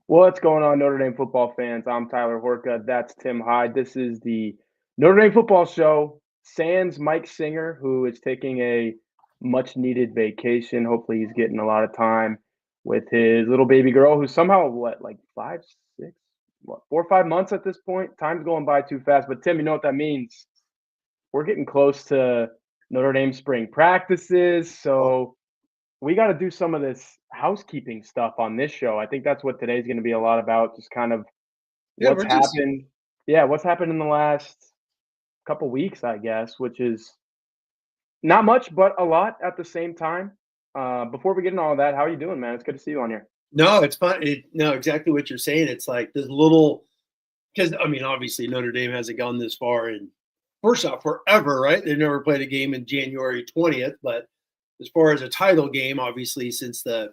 What's going on, Notre Dame football fans? I'm Tyler Horka. That's Tim Hyde. This is the Notre Dame football show. Sans Mike Singer, who is taking a much needed vacation. Hopefully, he's getting a lot of time with his little baby girl, who's somehow, like 4 or 5 months at this point? Time's going by too fast. But, Tim, you know what that means? We're getting close to Notre Dame spring practices. So, we got to do some of this housekeeping stuff on this show. I think that's what today's going to be a lot about. Just kind of Yeah, what's we're just happened. Yeah, what's happened in the last couple weeks, I guess, which is not much, but a lot at the same time. Before we get into all of that, how are you doing, man? It's good to see you on here. no, it's fun. No, exactly what you're saying. It's like this little because I mean, obviously Notre Dame hasn't gone this far in first off forever, right? They've never played a game in January 20th, but as far as a title game, obviously since the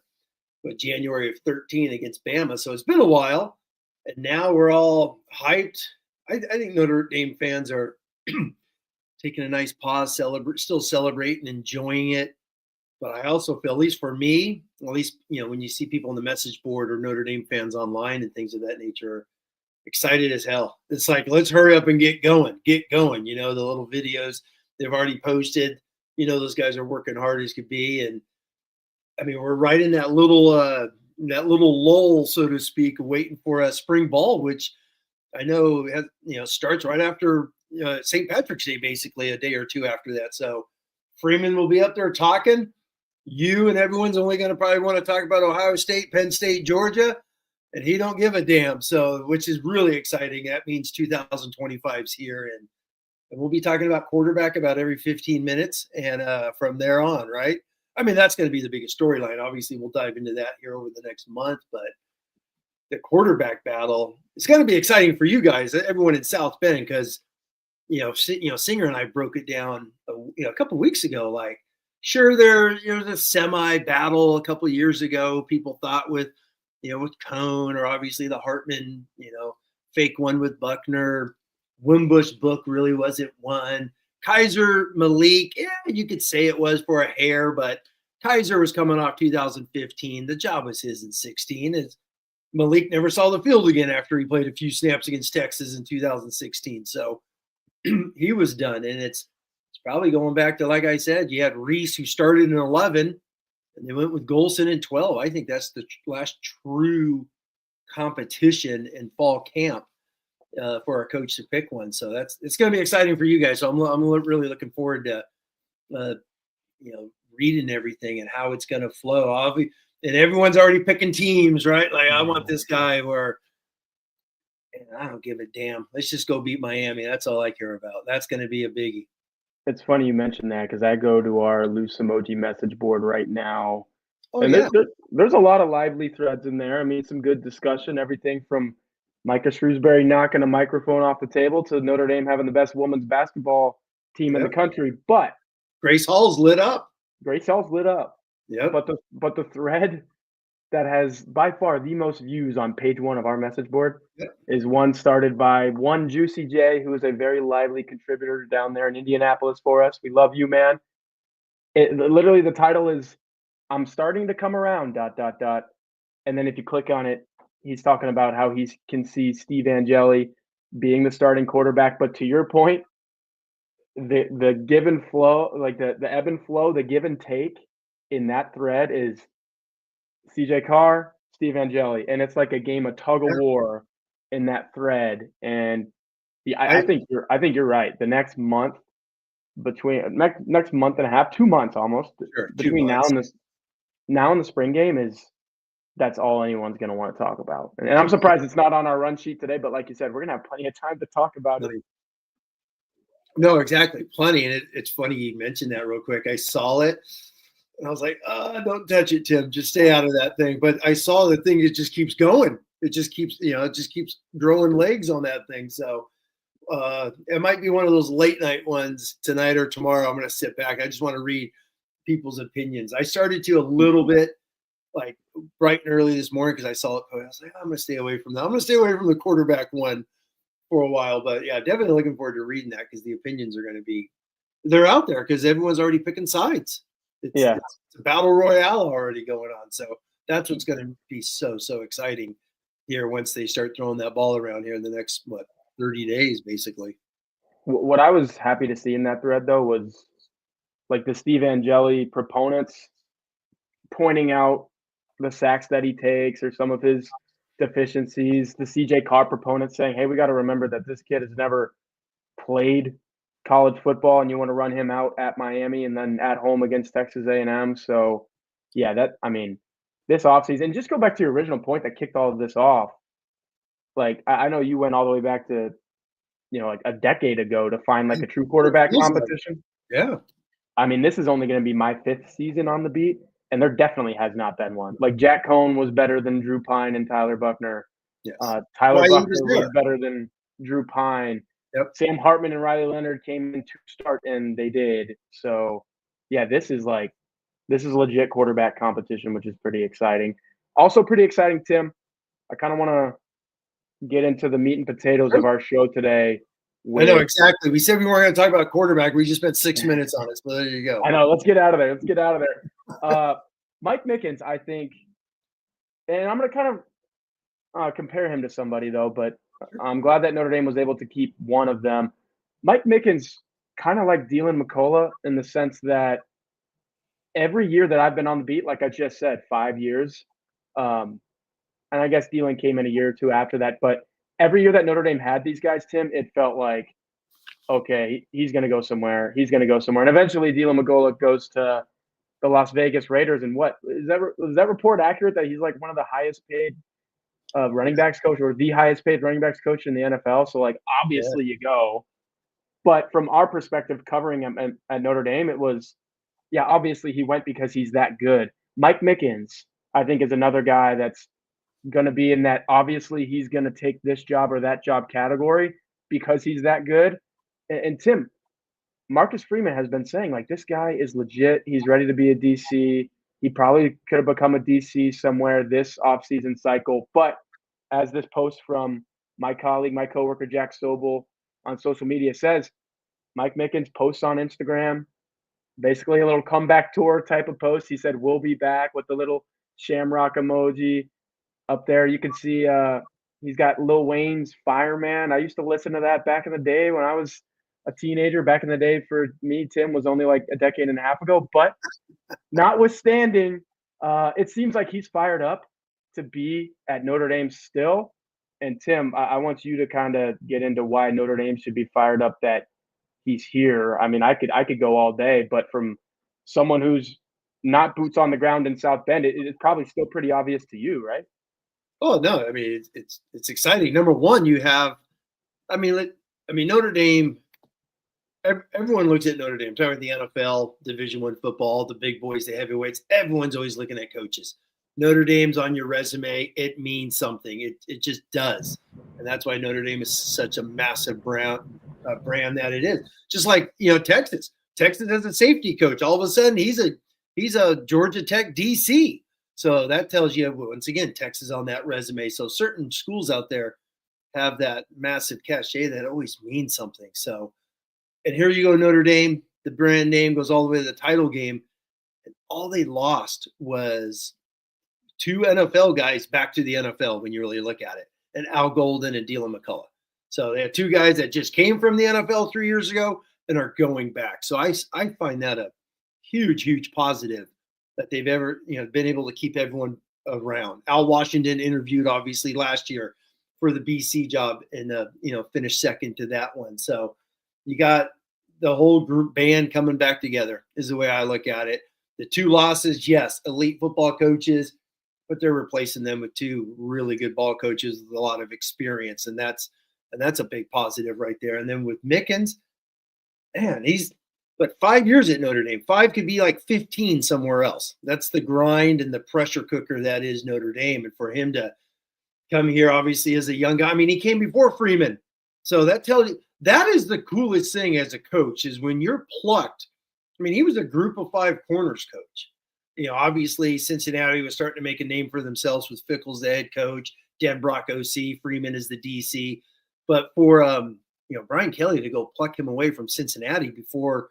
January of 13 against Bama, so it's been a while, and now we're all hyped. I think Notre Dame fans are taking a nice pause, still celebrating, enjoying it. But I also feel, at least for me, at least when you see people on the message board or Notre Dame fans online and things of that nature, excited as hell. It's like, let's hurry up and get going, get going. The little videos they've already posted. Those guys are working hard as could be, and I mean, we're right in that little lull, so to speak, waiting for a spring ball, which I know starts right after St. Patrick's Day, basically a day or two after that. So Freeman will be up there talking. You and everyone's only going to probably want to talk about Ohio State, Penn State, Georgia, and he don't give a damn. So, which is really exciting. That means 2025's here, and we'll be talking about quarterback about every 15 minutes, and from there on, right? I mean, that's going to be the biggest storyline. Obviously, we'll dive into that here over the next month, but the quarterback battle is going to be exciting for you guys, everyone in South Bend, because Singer and I broke it down a couple weeks ago. Like, sure, there's a semi battle a couple of years ago. People thought with Cone, or obviously the Hartman fake one with Buckner. Wimbush book really wasn't one. Kaiser Malik, yeah, you could say it was for a hair, but Kaiser was coming off 2015. The job was his in 16. As Malik never saw the field again after he played a few snaps against Texas in 2016. So he was done. And it's probably going back to, like I said, you had Reese, who started in 11, and they went with Golson in 12. I think that's the last true competition in fall camp for a coach to pick one. So it's going to be exciting for you guys. So I'm really looking forward to reading everything and how it's going to flow. And everyone's already picking teams, right? Like, I want this guy, or I don't give a damn. Let's just go beat Miami. That's all I care about. That's going to be a biggie. It's funny you mentioned that because I go to our loose emoji message board right now, Oh and yeah, there's a lot of lively threads in there. I mean, some good discussion, everything from Micah Shrewsbury knocking a microphone off the table to Notre Dame having the best women's basketball team in the yep. country. But Grace Hall's lit up. Grace Hall's lit up. Yep. But the thread that has by far the most views on page one of our message board Yep. is one started by one Juicy J, who is a very lively contributor down there in Indianapolis for us. We love you, man. Literally, the title is "I'm starting to come around." ... And then if you click on it, he's talking about how he can see Steve Angeli being the starting quarterback. But to your point, the give and flow, like the ebb and flow, the give and take in that thread is CJ Carr, Steve Angeli, and it's like a game of tug of war in that thread. And I I, think you're right. The next month, between next month and a half, 2 months almost, sure, two between months. now and the spring game, is that's all anyone's going to want to talk about. And I'm surprised it's not on our run sheet today. But like you said, we're going to have plenty of time to talk about it. No, exactly. Plenty. And it's funny you mentioned that real quick. I saw it and I was like, don't touch it, Tim. Just stay out of that thing. But I saw the thing, it just keeps going. It just keeps growing legs on that thing. So it might be one of those late night ones tonight or tomorrow. I'm going to sit back. I just want to read people's opinions. I started to a little bit, like, bright and early this morning because I saw it. I was like, I'm going to stay away from that. I'm going to stay away from the quarterback one for a while. But yeah, definitely looking forward to reading that because the opinions are going to be, they're out there because everyone's already picking sides. It's a battle royale already going on. So that's what's going to be so exciting. here once they start throwing that ball around here in the next 30 days, basically. What I was happy to see in that thread though was like the Steve Angeli proponents pointing out the sacks that he takes or some of his deficiencies. The CJ Carr proponents saying, "Hey, we got to remember that this kid has never played college football, and you want to run him out at Miami and then at home against Texas A&M." So, yeah, this offseason, just go back to your original point that kicked all of this off. Like, I know you went all the way back to, like a decade ago to find like a true It quarterback feels like, competition. yeah. I mean, this is only going to be my 5th season on the beat, and there definitely has not been one. Like Jack Cohn was better than Drew Pine and Tyler Buckner. Yes. Tyler Why he was Buckner was there. better than Drew Pine. Yep. Sam Hartman and Riley Leonard came in to start, and they did. So, yeah, this is legit quarterback competition, which is pretty exciting. Also pretty exciting, Tim. I kind of want to get into the meat and potatoes of our show today. I know, exactly. We said we weren't going to talk about quarterback. We just spent 6 minutes on it. So there you go. I know. Let's get out of there. Mike Mickens, I think, and I'm going to kind of compare him to somebody, though, but I'm glad that Notre Dame was able to keep one of them. Mike Mickens, kind of like Dylan McCullough in the sense that every year that I've been on the beat, like I just said, 5 years, and I guess Dylan came in a year or two after that, but every year that Notre Dame had these guys, Tim, it felt like, okay, he's going to go somewhere. He's going to go somewhere. And eventually Dylan McCullough goes to the Las Vegas Raiders. And what is that report accurate that he's like one of the highest paid running backs coach or the highest paid running backs coach in the NFL? So like, obviously you go, but from our perspective, covering him at Notre Dame, it was, yeah, obviously he went because he's that good. Mike Mickens, I think, is another guy that's going to be in that, obviously he's going to take this job or that job category because he's that good. And Tim, Marcus Freeman has been saying, like, this guy is legit. He's ready to be a DC. He probably could have become a DC somewhere this offseason cycle. But as this post from my colleague, my coworker, Jack Sobel on social media says, Mike Mickens posts on Instagram, basically a little comeback tour type of post. He said, "We'll be back," with the little shamrock emoji up there. You can see he's got Lil Wayne's Fireman. I used to listen to that back in the day when I was a teenager. Back in the day for me, Tim, was only like a decade and a half ago. But notwithstanding, it seems like he's fired up to be at Notre Dame still. And Tim, I want you to kind of get into why Notre Dame should be fired up that he's here. I mean, I could go all day, but from someone who's not boots on the ground in South Bend, it's probably still pretty obvious to you, right? Oh no, I mean it's exciting. Number one, you have, Notre Dame. Everyone looks at Notre Dame, talking about the NFL, Division I football, the big boys, the heavyweights. Everyone's always looking at coaches. Notre Dame's on your resume. It means something. It just does, and that's why Notre Dame is such a massive brand that it is. Just like Texas. Texas has a safety coach. All of a sudden, he's a Georgia Tech DC. So that tells you, once again, Texas on that resume. So certain schools out there have that massive cachet that always means something. So, and here you go, Notre Dame. The brand name goes all the way to the title game. And all they lost was 2 NFL guys back to the NFL when you really look at it, and Al Golden and Dylan McCullough. So they have 2 guys that just came from the NFL 3 years ago and are going back. So I find that a huge, huge positive that they've ever been able to keep everyone around. Al Washington interviewed obviously last year for the BC job and finished second to that one. So you got the whole group band coming back together is the way I look at it. The 2 losses, yes, elite football coaches, but they're replacing them with 2 really good ball coaches with a lot of experience, and that's a big positive right there. And then with Mickens, man, he's 5 years at Notre Dame. 5 could be like 15 somewhere else. That's the grind and the pressure cooker that is Notre Dame. And for him to come here, obviously, as a young guy, I mean, he came before Freeman. So that tells you, that is the coolest thing as a coach, is when you're plucked. I mean, he was a group of 5 corners coach. Obviously, Cincinnati was starting to make a name for themselves with Fickles, the head coach, Dan Brock OC, Freeman is the DC. But for Brian Kelly to go pluck him away from Cincinnati before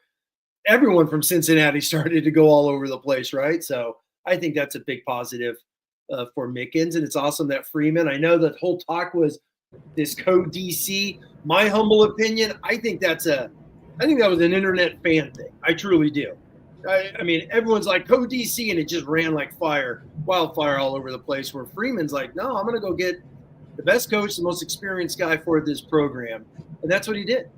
everyone from Cincinnati started to go all over the place, right? So I think that's a big positive. for Mickens, and it's awesome that Freeman. I know that whole talk was this co-DC. My humble opinion, I think that was an internet fan thing. I truly do. I mean, everyone's like co-DC, and it just ran like wildfire all over the place. Where Freeman's like, no, I'm going to go get the best coach, the most experienced guy for this program, and that's what he did.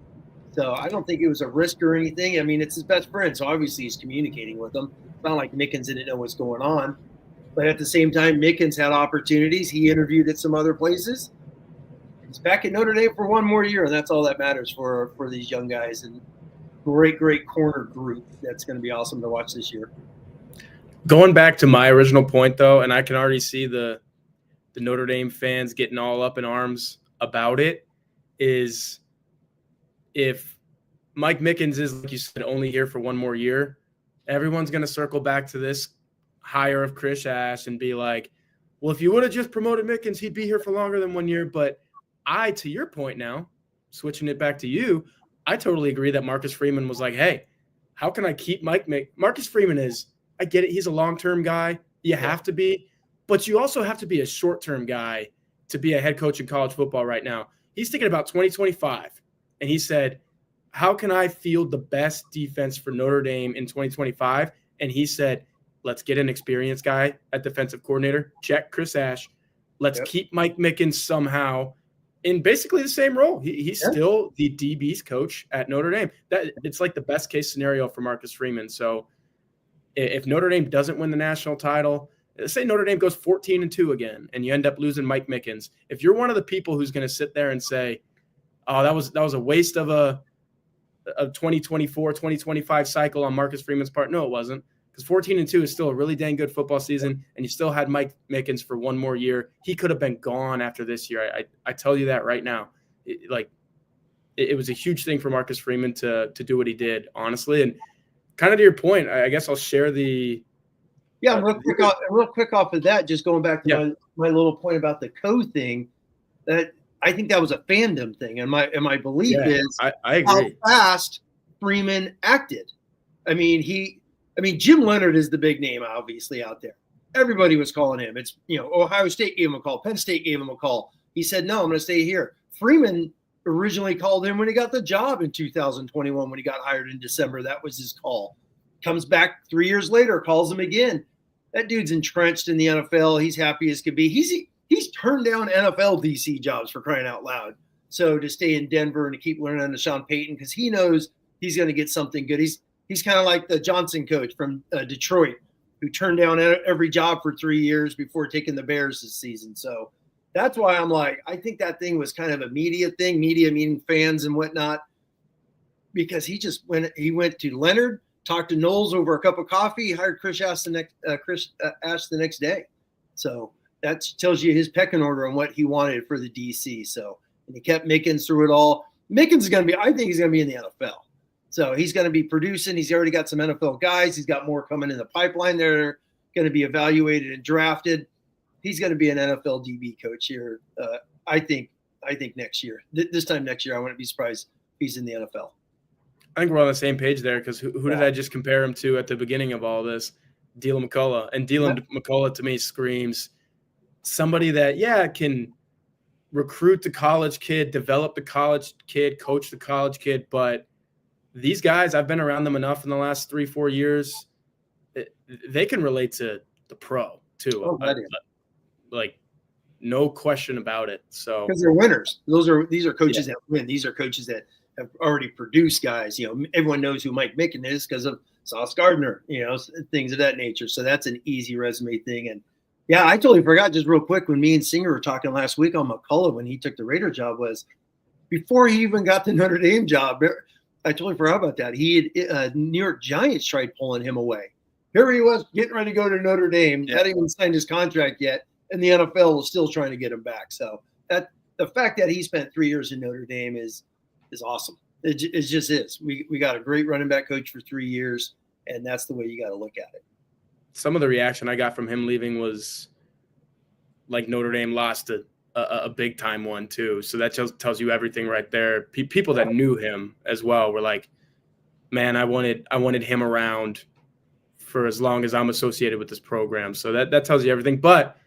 So I don't think it was a risk or anything. I mean, it's his best friend, so obviously he's communicating with him. It's not like Mickens didn't know what's going on. But at the same time, Mickens had opportunities. He interviewed at some other places. He's back at Notre Dame for one more year, and that's all that matters for these young guys. And great corner group. That's going to be awesome to watch this year. Going back to my original point, though, and I can already see the Notre Dame fans getting all up in arms about it, is if Mike Mickens is, like you said, only here for one more year, everyone's going to circle back to this hire of Chris Ash and be like, well, if you would have just promoted Mickens, he'd be here for longer than 1 year. But to your point now, switching it back to you, I totally agree that Marcus Freeman was like, hey, how can I keep Marcus Freeman is, I get it, he's a long-term guy. You have to be, but you also have to be a short-term guy to be a head coach in college football right now. He's thinking about 2025, and he said, how can I field the best defense for Notre Dame in 2025? And he said, let's get an experienced guy at defensive coordinator. Check Chris Ash. Let's keep Mike Mickens somehow in basically the same role. He's still the DB's coach at Notre Dame. It's like the best case scenario for Marcus Freeman. So if Notre Dame doesn't win the national title, say Notre Dame goes 14-2 again, and you end up losing Mike Mickens. If you're one of the people who's going to sit there and say, oh, that was a waste of a 2024, 2025 cycle on Marcus Freeman's part. No, it wasn't. Because 14-2 is still a really dang good football season, and you still had Mike Mickens for one more year. He could have been gone after this year. I tell you that right now. It was a huge thing for Marcus Freeman to do what he did, honestly. And kind of to your point, I guess I'll share the – Yeah, real quick off of that, just going back to my little point about the thing, that I think that was a fandom thing. And my belief is I agree. How fast Freeman acted. I mean, Jim Leonard is the big name, obviously, out there. Everybody was calling him. It's, Ohio State gave him a call. Penn State gave him a call. He said, no, I'm going to stay here. Freeman originally called him when he got the job in 2021, when he got hired in December. That was his call. Comes back 3 years later, calls him again. That dude's entrenched in the NFL. He's happy as could be. He's turned down NFL DC jobs, for crying out loud. So to stay in Denver and to keep learning under Sean Payton, because he knows he's going to get something good. He's kind of like the Johnson coach from Detroit, who turned down every job for 3 years before taking the Bears this season. So that's why I'm like, I think that thing was kind of a media thing, media meaning fans and whatnot, because he went to Leonard, talked to Knowles over a cup of coffee, hired Chris Ash the next day. So that tells you his pecking order on what he wanted for the DC. So, and he kept Mickens through it all. Mickens is going to be, I think he's going to be in the NFL. So he's going to be producing. He's already got some NFL guys. He's got more coming in the pipeline. They're going to be evaluated and drafted. He's going to be an NFL DB coach here. I think next year. This time next year, I wouldn't be surprised if he's in the NFL. I think we're on the same page there, because who did I just compare him to at the beginning of all this? Dylan McCullough. And Dylan McCullough to me screams somebody that, can recruit the college kid, develop the college kid, coach the college kid, but these guys, I've been around them enough in the last 3-4 years. They can relate to the pro too. Like, no question about it. So because they're winners. These are coaches that win. These are coaches that have already produced guys. Everyone knows who Mike Mickens is because of Sauce Gardner. Things of that nature. So that's an easy resume thing. And yeah, I totally forgot, just real quick, when me and Singer were talking last week on McCullough when he took the Raider job, was before he even got the Notre Dame job. I totally forgot about that. He had New York Giants tried pulling him away. Here he was getting ready to go to Notre Dame, hadn't even signed his contract yet, and the NFL was still trying to get him back. So that the fact that he spent 3 years in Notre Dame is awesome. It just is. We got a great running back coach for 3 years, and that's the way you got to look at it. Some of the reaction I got from him leaving was like Notre Dame lost a big time one too. So that tells you everything right there. People that knew him as well were like, man, I wanted him around for as long as I'm associated with this program. So that tells you everything. But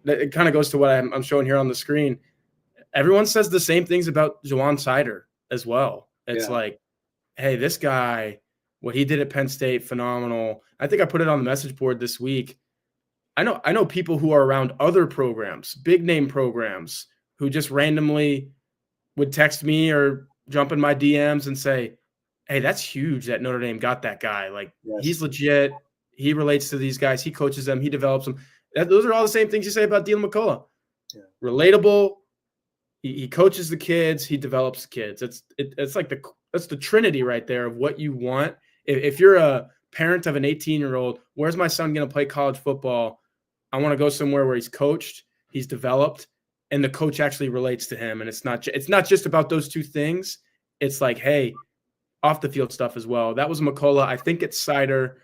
it kind of goes to what I'm showing here on the screen. Everyone says the same things about Juwan Sider as well. It's like, hey, this guy, what he did at Penn State, phenomenal. I think I put it on the message board this week. I know people who are around other programs, big name programs, who just randomly would text me or jump in my DMs and say, hey, that's huge that Notre Dame got that guy. Like, he's legit. He relates to these guys. He coaches them. He develops them. Those are all the same things you say about Dylan McCullough. Yeah. Relatable. He coaches the kids. He develops the kids. It's like that's the trinity right there of what you want. If you're a parent of an 18-year-old, where's my son going to play college football? I want to go somewhere where he's coached, he's developed, and the coach actually relates to him. And it's not just about those two things. It's like, hey, off the field stuff as well. That was McCullough. I think it's Sider.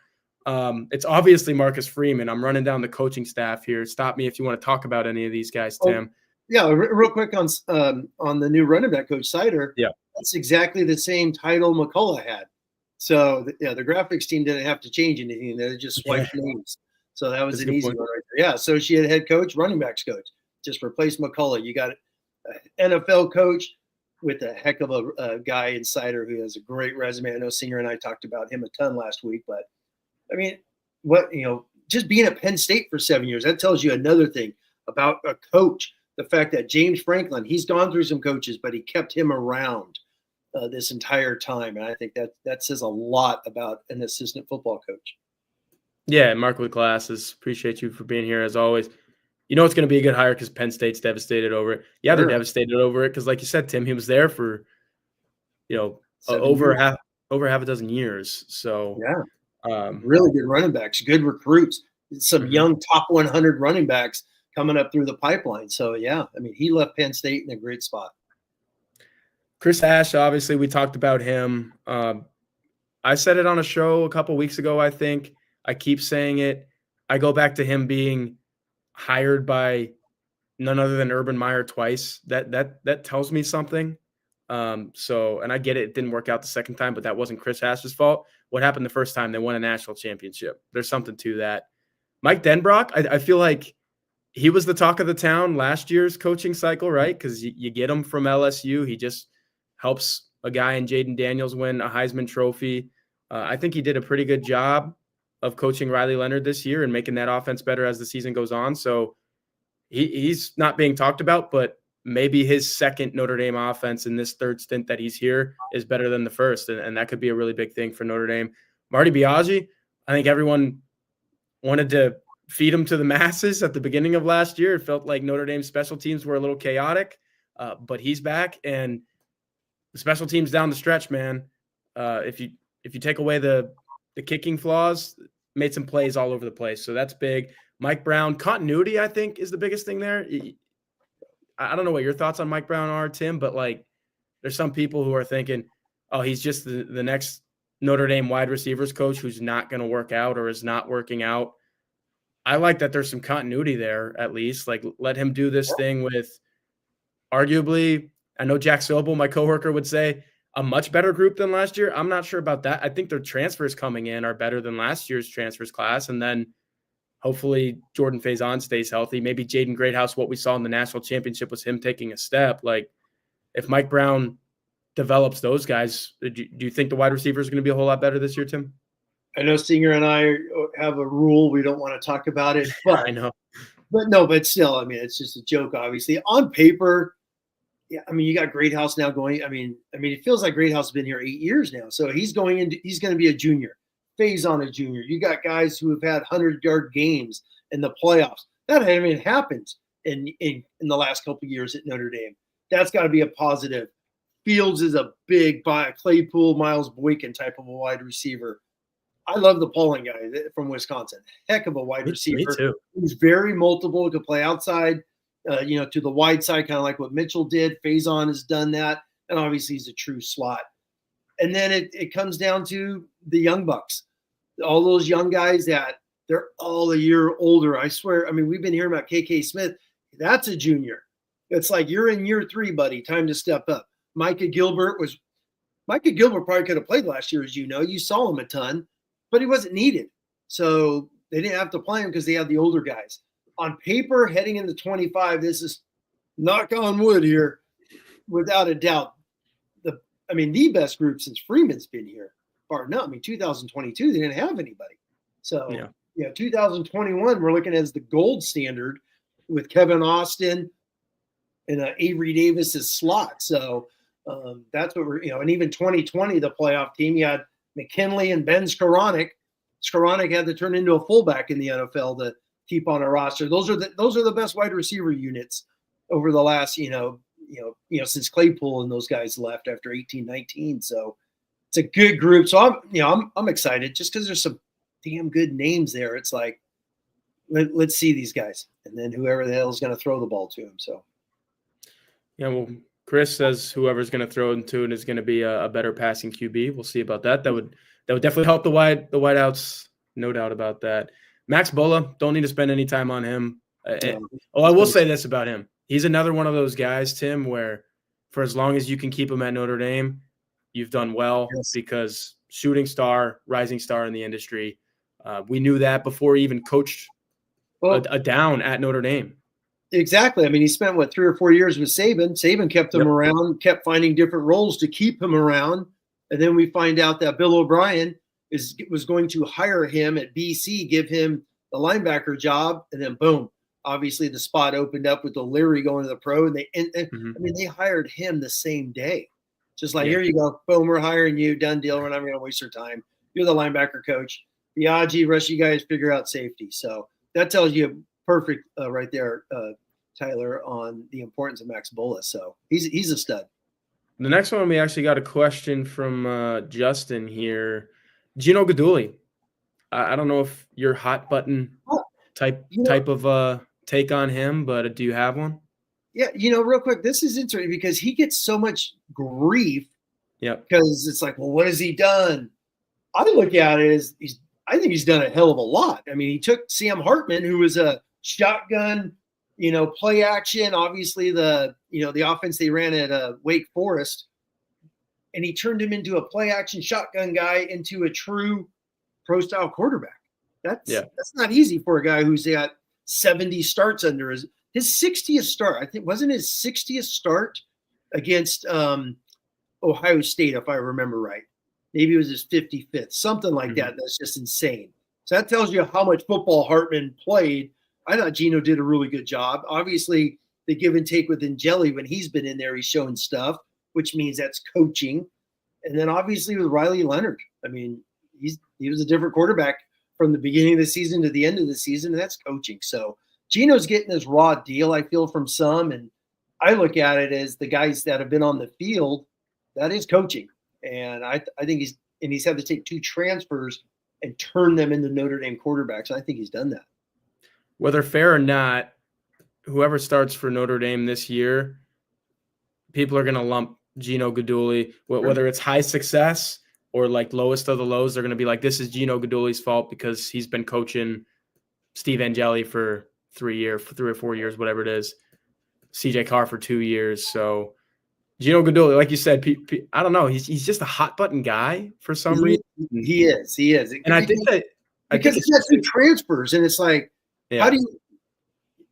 It's obviously Marcus Freeman. I'm running down the coaching staff here. Stop me if you want to talk about any of these guys, Tim. Yeah, real quick on the new running back coach, Sider. Yeah, that's exactly the same title McCullough had. So the graphics team didn't have to change anything; they just swiped names. So that was an easy one right there. Yeah, associate head coach, running backs coach, just replace McCullough. You got an NFL coach with a heck of a guy in Sider who has a great resume. I know Singer and I talked about him a ton last week, but I mean, just being at Penn State for 7 years, that tells you another thing about a coach. The fact that James Franklin, he's gone through some coaches, but he kept him around this entire time. And I think that says a lot about an assistant football coach. Yeah, Mark with glasses. Appreciate you for being here as always. You know it's going to be a good hire because Penn State's devastated over it. Yeah, they're devastated over it because, like you said, Tim, he was there for, over half a dozen years. So really good running backs, good recruits, some young top 100 running backs coming up through the pipeline. So, yeah, I mean, he left Penn State in a great spot. Chris Ash, obviously, we talked about him. I said it on a show a couple weeks ago, I think. I keep saying it. I go back to him being hired by none other than Urban Meyer twice. That tells me something. And I get it didn't work out the second time, but that wasn't Chris Ash's fault. What happened the first time? They won a national championship. There's something to that. Mike Denbrock, I feel like he was the talk of the town last year's coaching cycle, right? Because you get him from LSU. He just helps a guy in Jaden Daniels win a Heisman Trophy. I think he did a pretty good job of coaching Riley Leonard this year and making that offense better as the season goes on. So he's not being talked about, but maybe his second Notre Dame offense in this third stint that he's here is better than the first. And that could be a really big thing for Notre Dame. Marty Biagi, I think everyone wanted to feed him to the masses at the beginning of last year. It felt like Notre Dame's special teams were a little chaotic, but he's back. And the special teams down the stretch, man, if you take away the kicking flaws, made some plays all over the place. So that's big. Mike Brown, continuity, I think, is the biggest thing there. I don't know what your thoughts on Mike Brown are, Tim, but like there's some people who are thinking, oh, he's just the next Notre Dame wide receivers coach who's not going to work out or is not working out. I like that there's some continuity there at least. Like let him do this thing with arguably, I know Jack Sobel, my coworker, would say a much better group than last year. I'm not sure about that. I think their transfers coming in are better than last year's transfers class. And then hopefully Jordan Faison stays healthy. Maybe Jaden Greathouse, what we saw in the national championship was him taking a step. Like if Mike Brown develops those guys, do you think the wide receivers are going to be a whole lot better this year, Tim? I know Singer and I have a rule. We don't want to talk about it, but I know. But still, I mean, it's just a joke, obviously. On paper, yeah, I mean, you got Greathouse now going. I mean, it feels like Greathouse has been here 8 years now. So he's going to be a junior. Faison a junior. You got guys who have had 100-yard games in the playoffs. That hasn't happened in the last couple of years at Notre Dame. That's got to be a positive. Fields is a big Claypool, Miles Boykin type of a wide receiver. I love the Pauling guy from Wisconsin. Heck of a wide receiver. Me too. He's very multiple. Could play outside, to the wide side, kind of like what Mitchell did. Faison has done that. And obviously he's a true slot. And then it comes down to the young bucks. All those young guys that they're all a year older. I swear. I mean, we've been hearing about KK Smith. That's a junior. It's like you're in year 3, buddy. Time to step up. Micah Gilbert probably could have played last year, as you know. You saw him a ton, but he wasn't needed. So they didn't have to play him because they had the older guys. on paper, heading into 25, this is knock on wood here, without a doubt. The best group since Freeman's been here. Or no, 2022, they didn't have anybody. So, 2021, we're looking as the gold standard with Kevin Austin and Avery Davis's slot. So that's what we're, and even 2020, the playoff team, you had McKinley and Ben Skoranek. Skoranek had to turn into a fullback in the NFL to keep on a roster. Those are the best wide receiver units over the last, since Claypool and those guys left after 18-19. So it's a good group. So I'm excited just because there's some damn good names there. It's like, let's see these guys, and then whoever the hell is going to throw the ball to him. So, yeah, well, Chris says whoever's going to throw into it is going to be a better passing QB. We'll see about that. That would definitely help the wideouts, no doubt about that. Max Bola, don't need to spend any time on him. I will say this about him: he's another one of those guys, Tim, where for as long as you can keep him at Notre Dame, you've done well. Yes. Because shooting star, rising star in the industry. We knew that before he even coached a down at Notre Dame. Exactly. He spent 3 or 4 years with Saban. Saban kept him around, kept finding different roles to keep him around. And then we find out that Bill O'Brien was going to hire him at BC, give him the linebacker job. And then boom, obviously the spot opened up with O'Leary going to the pro. And they hired him the same day. Just like, here you go. Boom, we're hiring you. Done deal. We're not going to waste your time. You're the linebacker coach. Biaggi, rest of you guys figure out safety. So that tells you perfect right there, Tyler, on the importance of Max Bola. So he's a stud. The next one, we actually got a question from Justin here. Gino Guidugli. I don't know if you're hot button type of take on him, but do you have one? Yeah, real quick, this is interesting because he gets so much grief. Yeah. Because it's like, well, what has he done? I look at it as I think he's done a hell of a lot. He took Sam Hartman, who was a shotgun, play action, obviously the offense they ran at Wake Forest, and he turned him into a play action shotgun guy into a true pro style quarterback. That's not easy for a guy who's got 70 starts under his 60th start. I think wasn't his 60th start against Ohio State, if I remember right. Maybe it was his 55th, something like that. That's just insane. So that tells you how much football Hartman played. I thought Gino did a really good job. Obviously, the give and take with Angeli, when he's been in there, he's showing stuff, which means that's coaching. And then obviously with Riley Leonard, he was a different quarterback from the beginning of the season to the end of the season, and that's coaching. So Gino's getting this raw deal, I feel, from some, and I look at it as the guys that have been on the field, that is coaching. And I think he's had to take 2 transfers and turn them into Notre Dame quarterbacks. I think he's done that. Whether fair or not, whoever starts for Notre Dame this year, people are going to lump Gino Guidugli, whether it's high success or like lowest of the lows. They're going to be like, this is Gino Guidugli's fault because he's been coaching Steve Angeli for 3 or 4 years, whatever it is. CJ Carr for 2 years. So Gino Guidugli, like you said, I don't know. He's just a hot button guy for some reason. He is. And I think that because he's got 2 transfers, and it's like, how do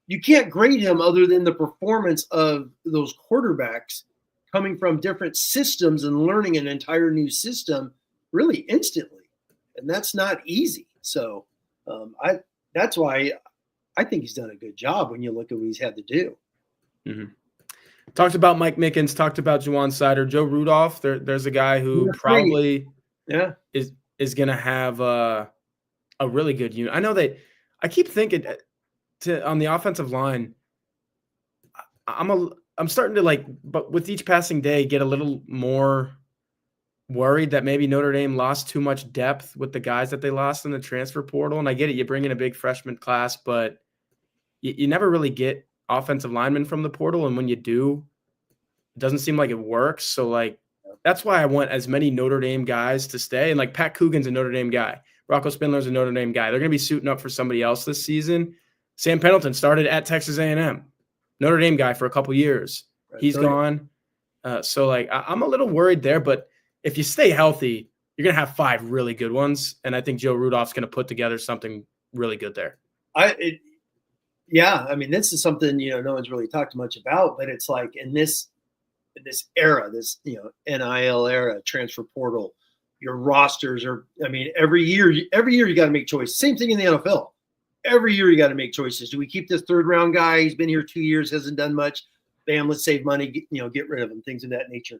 you can't grade him other than the performance of those quarterbacks coming from different systems and learning an entire new system really instantly, and that's not easy. So that's why I think he's done a good job when you look at what he's had to do. Mm-hmm. Talked about Mike Mickens, talked about Juwan Sider, Joe Rudolph. There's a guy who probably is going to have a really good unit. I know that I keep thinking on the offensive line. I'm starting to but with each passing day, get a little more worried that maybe Notre Dame lost too much depth with the guys that they lost in the transfer portal. And I get it, you bring in a big freshman class, but you never really get offensive linemen from the portal, and when you do, it doesn't seem like it works. So that's why I want as many Notre Dame guys to stay. And Pat Coogan's a Notre Dame guy. Rocco Spindler's a Notre Dame guy. They're going to be suiting up for somebody else this season. Sam Pendleton started at Texas A&M, Notre Dame guy for a couple years. Right. He's gone. So I'm a little worried there, but if you stay healthy, you're going to have 5 really good ones. And I think Joe Rudolph's going to put together something really good there. Yeah, I mean, this is something, no one's really talked much about, but it's like in this era, this, NIL era, transfer portal, your rosters are, I mean, every year you got to make choices. Same thing in the NFL. Every year you got to make choices. Do we keep this third round guy? He's been here 2 years, hasn't done much. Bam, let's save money, get rid of him, things of that nature.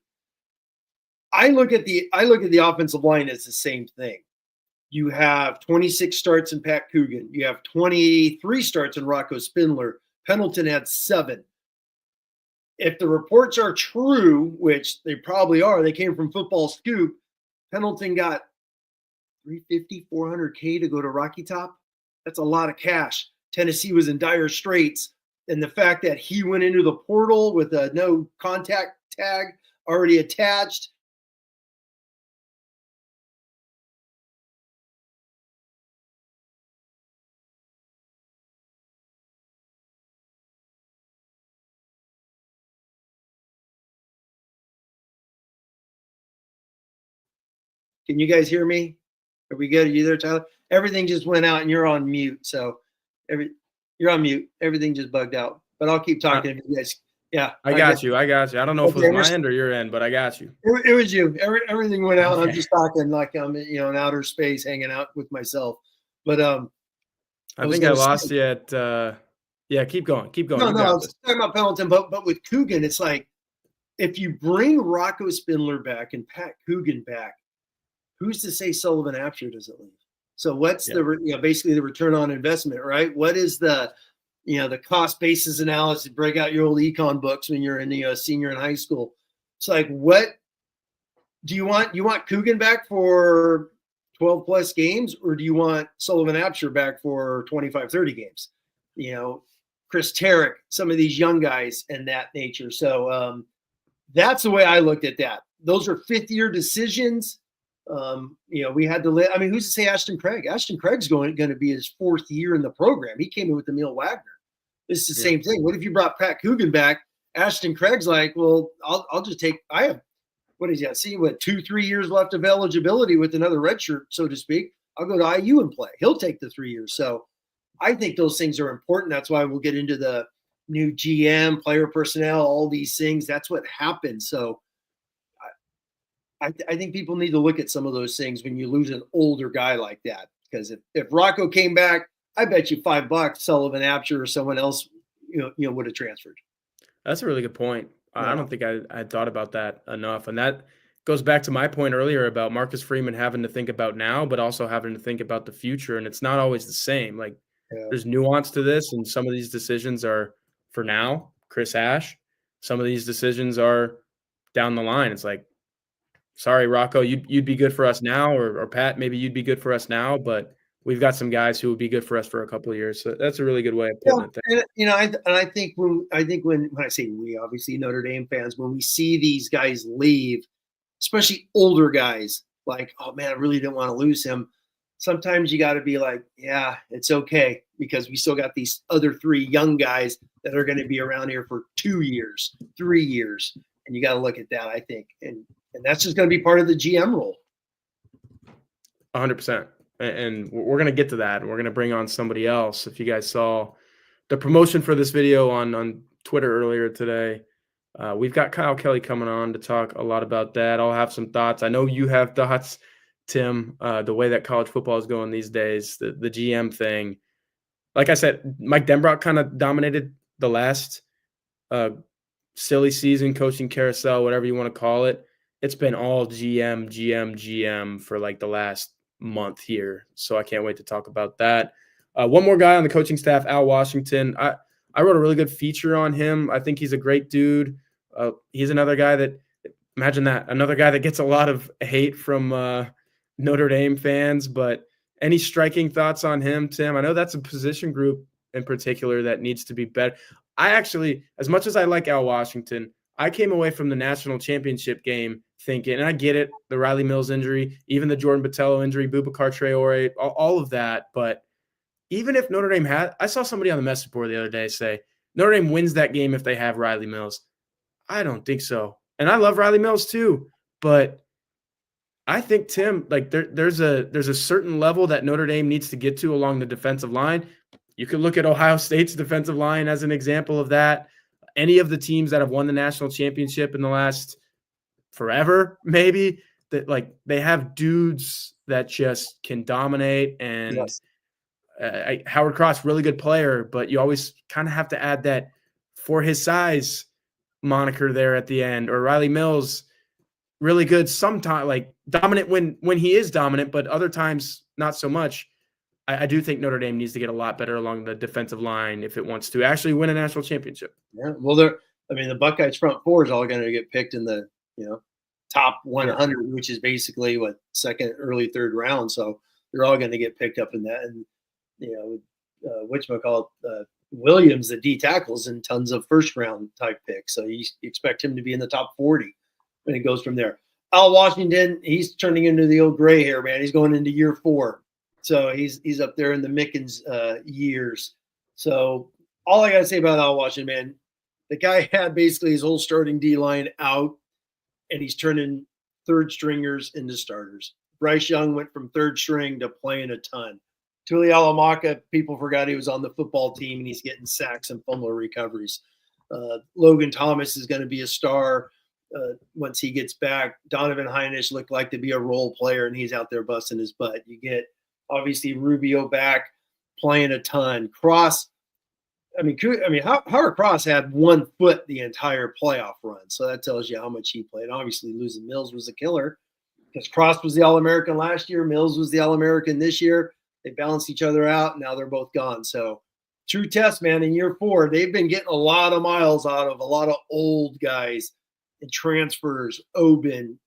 I look at the offensive line as the same thing. You have 26 starts in Pat Coogan. You have 23 starts in Rocco Spindler. Pendleton had 7. If the reports are true, which they probably are, they came from Football Scoop, Pendleton got 350, 400K to go to Rocky Top. That's a lot of cash. Tennessee was in dire straits. And the fact that he went into the portal with a no contact tag already attached. Can you guys hear me? Are we good? Are you there, Tyler? Everything just went out and you're on mute. So you're on mute. Everything just bugged out. But I'll keep talking if you guys. Yeah. I got you. I don't know if it was my end or your end, but I got you. It was you. Everything went out. Okay. I'm just talking like I'm in outer space hanging out with myself. But I think I lost you at yeah, keep going. No, I was talking about Pendleton, but with Coogan, it's like if you bring Rocco Spindler back and Pat Coogan back, who's to say Sullivan Absher doesn't leave? So what's the basically the return on investment, right? What is the the cost basis analysis? Break out your old econ books when you're in the senior in high school. It's like, what do you want? You want Coogan back for 12 plus games, or do you want Sullivan Absher back for 25, 30 games? Chris Tarrick, some of these young guys and that nature. So that's the way I looked at that. Those are 5th-year decisions. We had to I mean, who's to say Ashton Craig? Ashton Craig's going to be his 4th year in the program. He came in with Emil Wagner. It's the same thing. What if you brought Pat Coogan back? Ashton Craig's like, well, I'll just take. I have what is that? See, 2-3 years left of eligibility with another red shirt, so to speak. I'll go to IU and play. He'll take the 3 years. So I think those things are important. That's why we'll get into the new GM, player personnel, all these things. That's what happens. So I think people need to look at some of those things when you lose an older guy like that. Because if Rocco came back, I bet you $5 Sullivan Absher or someone else, would have transferred. That's a really good point. Yeah. I don't think I had thought about that enough. And that goes back to my point earlier about Marcus Freeman having to think about now, but also having to think about the future. And it's not always the same. Like there's nuance to this. And some of these decisions are for now, Chris Ash. Some of these decisions are down the line. It's like, sorry, Rocco, you'd be good for us now, or Pat, maybe you'd be good for us now, but we've got some guys who would be good for us for a couple of years. So that's a really good way of putting it there. I think when I say we, obviously Notre Dame fans, when we see these guys leave, especially older guys, like, oh man, I really didn't want to lose him. Sometimes you got to be like, yeah, it's okay, because we still got these other 3 young guys that are going to be around here for 2 years, 3 years. And you got to look at that, I think. And that's just going to be part of the GM role. 100%. And we're going to get to that. We're going to bring on somebody else. If you guys saw the promotion for this video on Twitter earlier today, we've got Kyle Kelly coming on to talk a lot about that. I'll have some thoughts. I know you have thoughts, Tim, the way that college football is going these days, the GM thing. Like I said, Mike Denbrock kind of dominated the last silly season, coaching carousel, whatever you want to call it. It's been all GM for like the last month here. So I can't wait to talk about that. One more guy on the coaching staff, Al Washington. I wrote a really good feature on him. I think he's a great dude. He's another guy that, imagine that, another guy that gets a lot of hate from Notre Dame fans. But any striking thoughts on him, Tim? I know that's a position group in particular that needs to be better. I actually, as much as I like Al Washington, I came away from the national championship game thinking, and I get it, the Riley Mills injury, even the Jordan Botelho injury, Boubacar Traore, all of that. But even if Notre Dame had, I saw somebody on the message board the other day say, Notre Dame wins that game if they have Riley Mills. I don't think so. And I love Riley Mills too. But I think, Tim, like there's a certain level that Notre Dame needs to get to along the defensive line. You could look at Ohio State's defensive line as an example of that. Any of the teams that have won the national championship in the last forever, maybe, that like they have dudes that just can dominate. And Yes. Howard Cross, really good player, but you always kind of have to add that for his size moniker there at the end. Or Riley Mills, really good sometimes, like dominant when he is dominant, but other times not so much. I do think Notre Dame needs to get a lot better along the defensive line if it wants to actually win a national championship. Yeah. Well, the Buckeyes front four is all going to get picked in the, top 100, which is basically what, second, early third round. So they're all going to get picked up in that. And, Williams, the D tackles, and tons of first round type picks. So you expect him to be in the top 40 when it goes from there. Al Washington, he's turning into the old gray hair, man. He's going into year 4. So he's up there in the Mickens years. So all I got to say about Al Washington, man, the guy had basically his whole starting D-line out, and he's turning third stringers into starters. Bryce Young went from third string to playing a ton. Tuli Alamaka, people forgot he was on the football team, and he's getting sacks and fumble recoveries. Logan Thomas is going to be a star once he gets back. Donovan Hinish looked like to be a role player, and he's out there busting his butt. You get, obviously, Rubio back playing a ton. Cross, Howard Cross had 1 foot the entire playoff run, so that tells you how much he played. Obviously, losing Mills was a killer because Cross was the All-American last year. Mills was the All-American this year. They balanced each other out. Now they're both gone. So true test, man. In year 4, they've been getting a lot of miles out of a lot of old guys and transfers. Oben,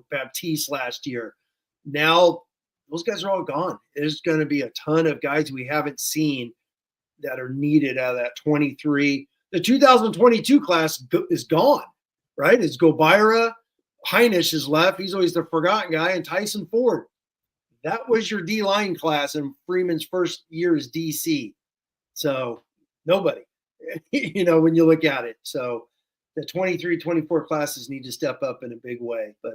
Baptiste last year. Now those guys are all gone. There's going to be a ton of guys we haven't seen that are needed out of that 23. The 2022 class is gone, right? It's Gobira. Heinisch is left. He's always the forgotten guy. And Tyson Ford. That was your D-line class in Freeman's first year as DC. So nobody, when you look at it. So the 23, 24 classes need to step up in a big way. But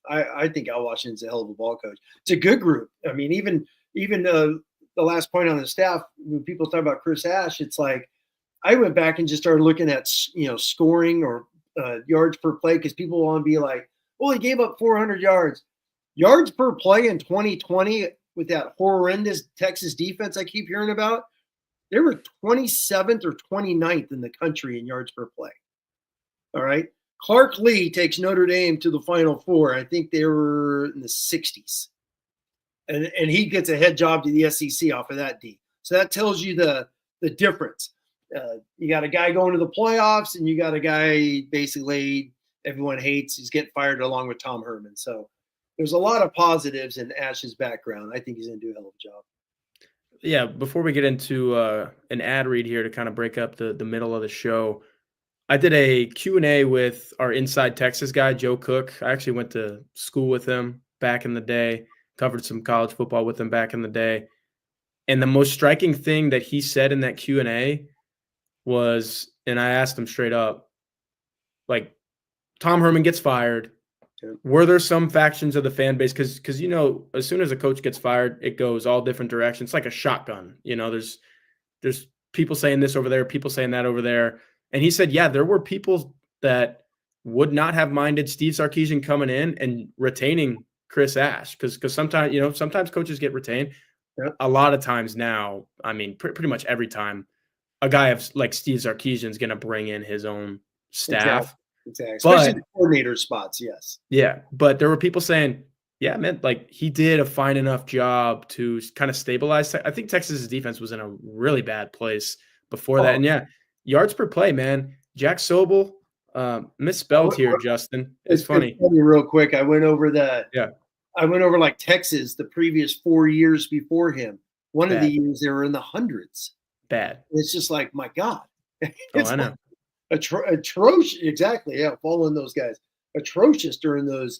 I think Al Washington's a hell of a ball coach. It's a good group. I mean, even the last point on the staff, when people talk about Chris Ash, it's like I went back and just started looking at, scoring or yards per play, because people want to be like, well, he gave up 400 yards. Yards per play in 2020 with that horrendous Texas defense I keep hearing about, they were 27th or 29th in the country in yards per play. All right. Clark Lee takes Notre Dame to the Final Four. I think they were in the 60s. And he gets a head job to the SEC off of that D. So that tells you the difference. You got a guy going to the playoffs, and you got a guy basically everyone hates. He's getting fired along with Tom Herman. So there's a lot of positives in Ash's background. I think he's going to do a hell of a job. Yeah, before we get into an ad read here to kind of break up the middle of the show, I did a Q&A with our Inside Texas guy, Joe Cook. I actually went to school with him back in the day, covered some college football with him back in the day. And the most striking thing that he said in that Q&A was, and I asked him straight up, like, Tom Herman gets fired. Were there some factions of the fan base? Because as soon as a coach gets fired, it goes all different directions. It's like a shotgun. There's people saying this over there, people saying that over there. And he said, yeah, there were people that would not have minded Steve Sarkisian coming in and retaining Chris Ash. Because sometimes coaches get retained. Yep. A lot of times now, I mean, pretty much every time, a guy of like Steve Sarkisian is going to bring in his own staff. Exactly. Especially the coordinator spots, yes. Yeah, but there were people saying, yeah, man, like he did a fine enough job to kind of stabilize. I think Texas's defense was in a really bad place before that. And yeah, yards per play, man. Jack Sobel, misspelled here, Justin. It's funny. Real quick, I went over like Texas the previous 4 years before him. One of the years they were in the hundreds. Bad. It's just like, my God. I know. Atrocious, exactly. Yeah, following those guys, atrocious during the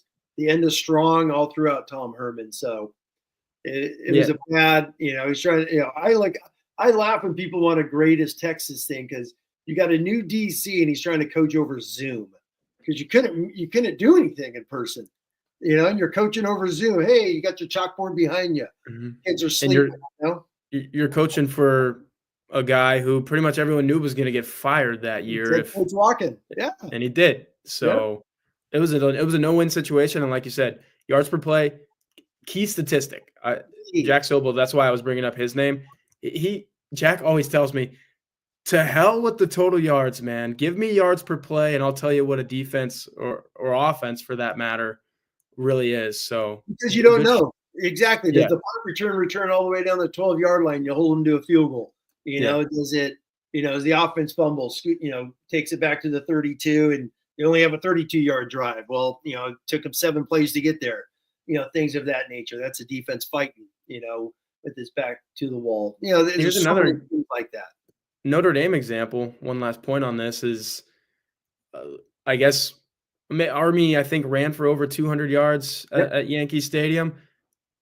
end of Strong all throughout Tom Herman. So it was a bad. He's trying. I laugh when people want a greatest Texas thing, because you got a new DC and he's trying to coach over Zoom, because you couldn't do anything in person. And you're coaching over Zoom. Hey, you got your chalkboard behind you. Mm-hmm. Kids are sleeping. You're coaching for a guy who pretty much everyone knew was going to get fired that year It's walking. Yeah. and he did. So it was a no-win situation. And like you said, yards per play, key statistic. Jack Sobel, that's why I was bringing up his name. Jack always tells me, to hell with the total yards, man. Give me yards per play, and I'll tell you what a defense or offense, for that matter, really is. So because you don't know exactly. Does Yeah. the punt return all the way down the 12-yard line? You hold them to a field goal. You know, does it? You know, as the offense fumbles, takes it back to the 32, and you only have a 32-yard drive. Well, it took them 7 plays to get there. Things of that nature. That's a defense fighting. With his back to the wall. Here's another things like that. Notre Dame example. One last point on this is, I guess, Army, I think, ran for over 200 yards at Yankee Stadium.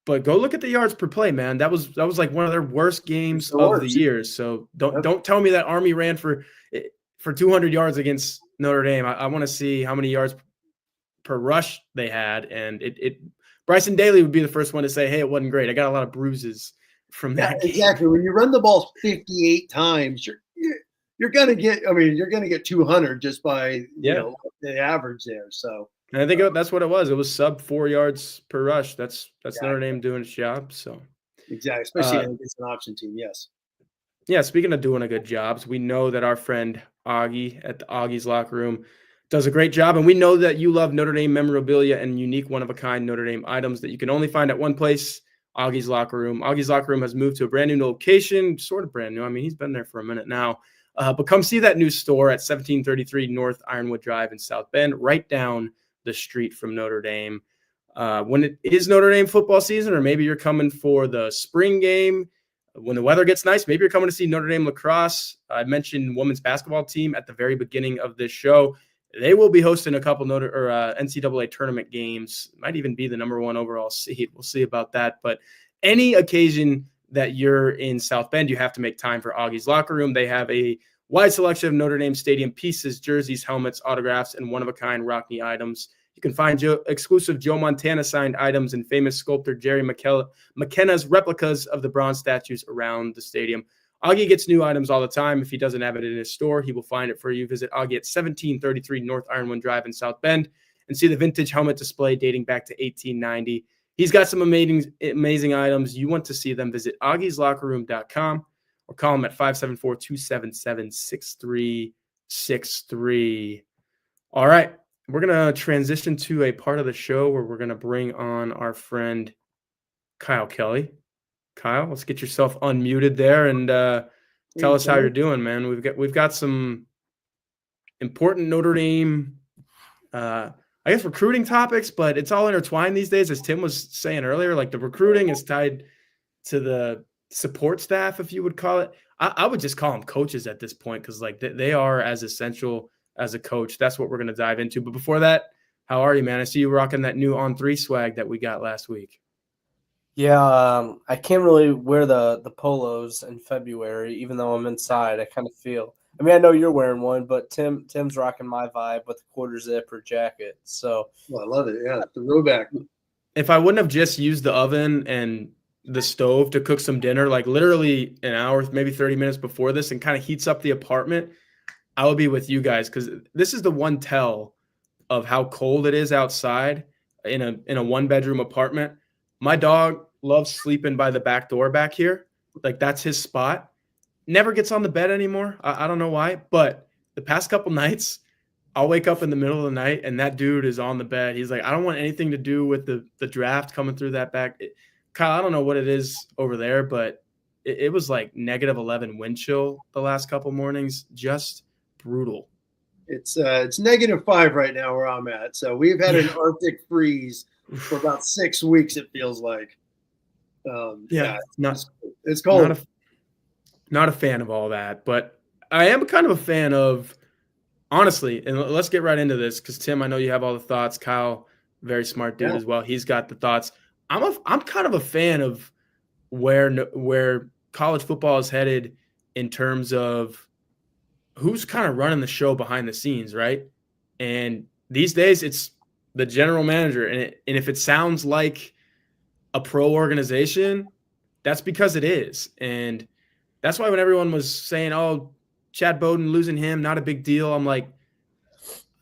But go look at the yards per play, man. That was like one of their worst games of the year. So don't tell me that Army ran for 200 yards against Notre Dame. I want to see how many yards per rush they had, and Bryson Daly would be the first one to say, "Hey, it wasn't great. I got a lot of bruises from that." Exactly. When you run the ball 58 times, you're gonna get. I mean, you're gonna get 200 just by the average there. So. And I think that's what it was. It was sub 4 yards per rush. That's Notre Dame doing its job. So exactly, especially against an option team. Yes. Yeah. Speaking of doing a good job, we know that our friend Augie at the Augie's Locker Room does a great job, and we know that you love Notre Dame memorabilia and unique, one-of-a-kind Notre Dame items that you can only find at one place, Augie's Locker Room. Augie's Locker Room has moved to a brand new location, sort of brand new. I mean, he's been there for a minute now. But come see that new store at 1733 North Ironwood Drive in South Bend, right down the street from Notre Dame. When it is Notre Dame football season, or maybe you're coming for the spring game, when the weather gets nice, maybe you're coming to see Notre Dame lacrosse. I mentioned women's basketball team at the very beginning of this show. They will be hosting a couple NCAA tournament games. Might even be the number 1 overall seed. We'll see about that. But any occasion that you're in South Bend, you have to make time for Augie's Locker Room. They have a wide selection of Notre Dame Stadium pieces, jerseys, helmets, autographs, and one-of-a-kind Rockney items. You can find exclusive Joe Montana signed items and famous sculptor Jerry McKenna's replicas of the bronze statues around the stadium. Augie gets new items all the time. If he doesn't have it in his store, he will find it for you. Visit Augie at 1733 North Ironwood Drive in South Bend and see the vintage helmet display dating back to 1890. He's got some amazing items. You want to see them, visit augieslockerroom.com or call him at 574-277-6363. All right. We're going to transition to a part of the show where we're going to bring on our friend Kyle Kelly. Kyle, let's get yourself unmuted there and tell us how you're doing, man. We've got some important Notre Dame, I guess, recruiting topics, but it's all intertwined these days, as Tim was saying earlier. Like, the recruiting is tied to the support staff, if you would call it. I would just call them coaches at this point, because like they are as essential as a coach. That's what we're going to dive into. But before that, how are you, man? I see you rocking that new On 3 swag that we got last week. Yeah, I can't really wear the polos in February, even though I'm inside. I kind of feel. I mean, I know you're wearing one, but Tim's rocking my vibe with the quarter zipper jacket. So, I love it. Yeah, the rowback. If I wouldn't have just used the oven and the stove to cook some dinner, like literally an hour, maybe 30 minutes before this, and kind of heats up the apartment, I would be with you guys, because this is the one tell of how cold it is outside in a 1-bedroom apartment. My dog loves sleeping by the back door back here. Like, that's his spot. Never gets on the bed anymore. I don't know why, but the past couple nights, I'll wake up in the middle of the night and that dude is on the bed. He's like, I don't want anything to do with the draft coming through that back. Kyle, I don't know what it is over there, but it was like -11 wind chill the last couple mornings. Just brutal. It's -5 right now where I'm at. So we've had an Arctic freeze for about 6 weeks, it feels like. It's cold. Not a fan of all that, but I am kind of a fan of, honestly, and let's get right into this, because Tim, I know you have all the thoughts. Kyle, very smart dude as well. He's got the thoughts. I'm kind of a fan of where college football is headed in terms of who's kind of running the show behind the scenes, right? And these days, it's the general manager, and if it sounds like a pro organization, that's because it is. And That's why when everyone was saying, oh, Chad Bowden losing him, not a big deal. I'm like,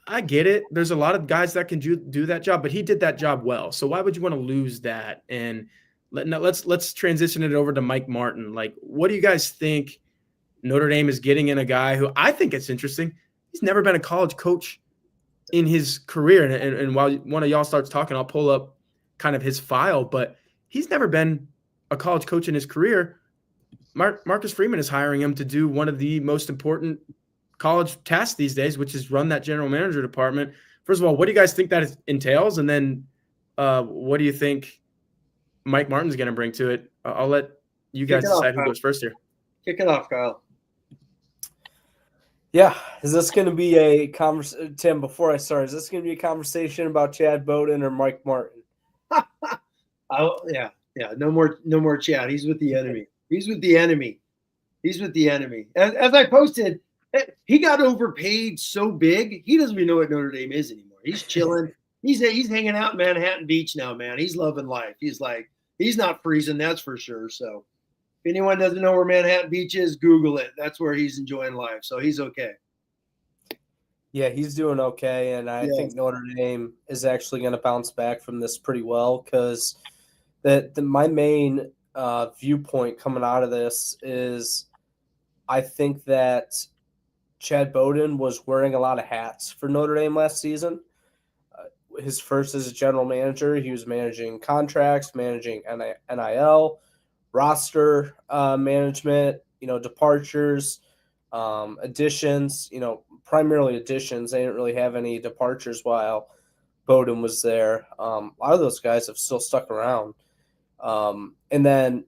I get it. There's a lot of guys that can do that job, but he did that job well. So why would you want to lose that? And let's transition it over to Mike Martin. Like, what do you guys think Notre Dame is getting in a guy who I think it's interesting? He's never been a college coach in his career. And while one of y'all starts talking, I'll pull up kind of his file, but he's never been a college coach in his career. Marcus Freeman is hiring him to do one of the most important college tasks these days, which is run that general manager department. First of all, what do you guys think that entails? And then what do you think Mike Martin's going to bring to it? I'll let you guys decide who goes first here. Kick it off, Kyle. Yeah. Is this going to be a conversation, Tim, before I start, is this going to be a conversation about Chad Bowden or Mike Martin? Yeah. No more Chad. He's with the enemy. As I posted, he got overpaid so big, he doesn't even know what Notre Dame is anymore. He's chilling. He's hanging out in Manhattan Beach now, man. He's loving life. He's not freezing, that's for sure. So if anyone doesn't know where Manhattan Beach is, Google it. That's where he's enjoying life. So he's okay. Yeah, he's doing okay. And I think Notre Dame is actually going to bounce back from this pretty well, because my main viewpoint coming out of this is I think that Chad Bowden was wearing a lot of hats for Notre Dame last season. His first as a general manager, he was managing contracts, managing NIL, roster management, departures, additions, primarily additions. They didn't really have any departures while Bowden was there. A lot of those guys have still stuck around. And then,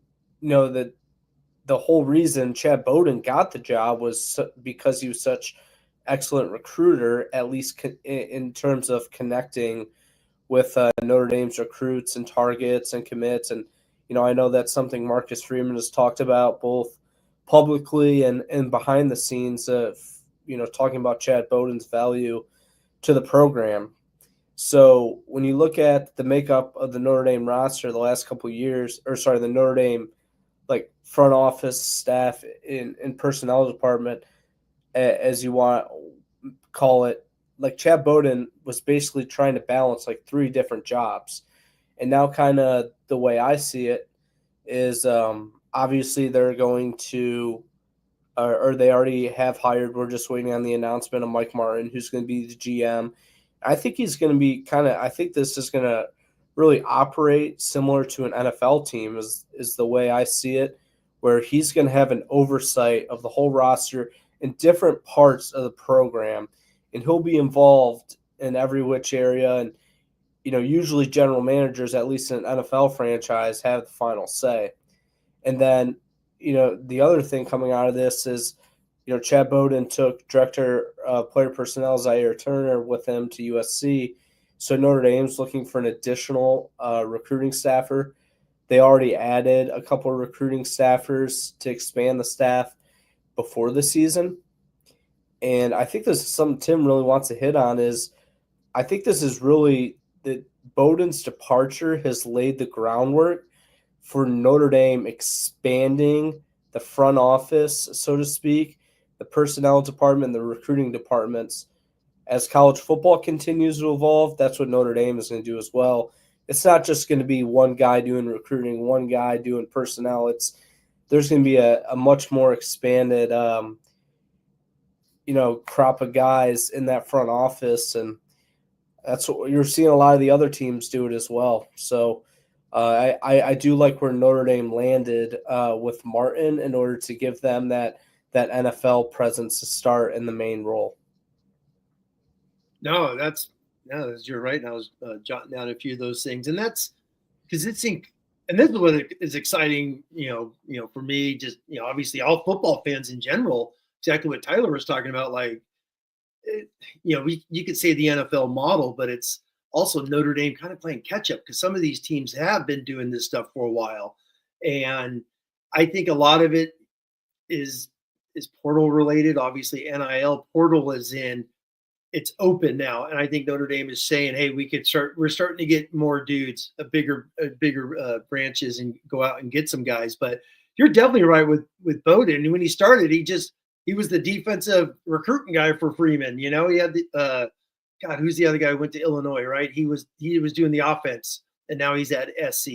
the whole reason Chad Bowden got the job was because he was such excellent recruiter, at least in terms of connecting with Notre Dame's recruits and targets and commits. And, I know that's something Marcus Freeman has talked about both publicly and behind the scenes of, talking about Chad Bowden's value to the program. So when you look at the makeup of the Notre Dame roster the last couple of years, the Notre Dame front office staff in personnel department, as you want to call it, Chad Bowden was basically trying to balance 3 different jobs. And now kind of the way I see it is obviously they're going to or they already have hired. We're just waiting on the announcement of Mike Martin, who's going to be the GM. I think he's going to be I think this is going to really operate similar to an NFL team is the way I see it, where he's going to have an oversight of the whole roster in different parts of the program, and he'll be involved in every which area. And, usually general managers, at least in an NFL franchise, have the final say. And then, the other thing coming out of this is, Chad Bowden took director of player personnel Zaire Turner with him to USC. So Notre Dame's looking for an additional recruiting staffer. They already added a couple of recruiting staffers to expand the staff before the season. And I think this is something Tim really wants to hit on is I think this is really that Bowden's departure has laid the groundwork for Notre Dame expanding the front office, so to speak, the personnel department, the recruiting departments. As college football continues to evolve, that's what Notre Dame is going to do as well. It's not just going to be one guy doing recruiting, one guy doing personnel. There's going to be a much more expanded, crop of guys in that front office, and that's what you're seeing. A lot of the other teams do it as well. So I do like where Notre Dame landed with Martin in order to give them that NFL presence to start in the main role. No, you're right. And I was jotting down a few of those things, and that's because and this is what is exciting, for me, just, obviously all football fans in general, exactly what Tyler was talking about. You could say the NFL model, but it's also Notre Dame kind of playing catch up because some of these teams have been doing this stuff for a while. And I think a lot of it is portal related. Obviously NIL portal it's open now. And I think Notre Dame is saying, hey, we're starting to get more dudes, bigger branches and go out and get some guys. But you're definitely right with Bowden. When he started, he was the defensive recruiting guy for Freeman. He had the God, who's the other guy who went to Illinois, right? He was doing the offense, and now he's at SC.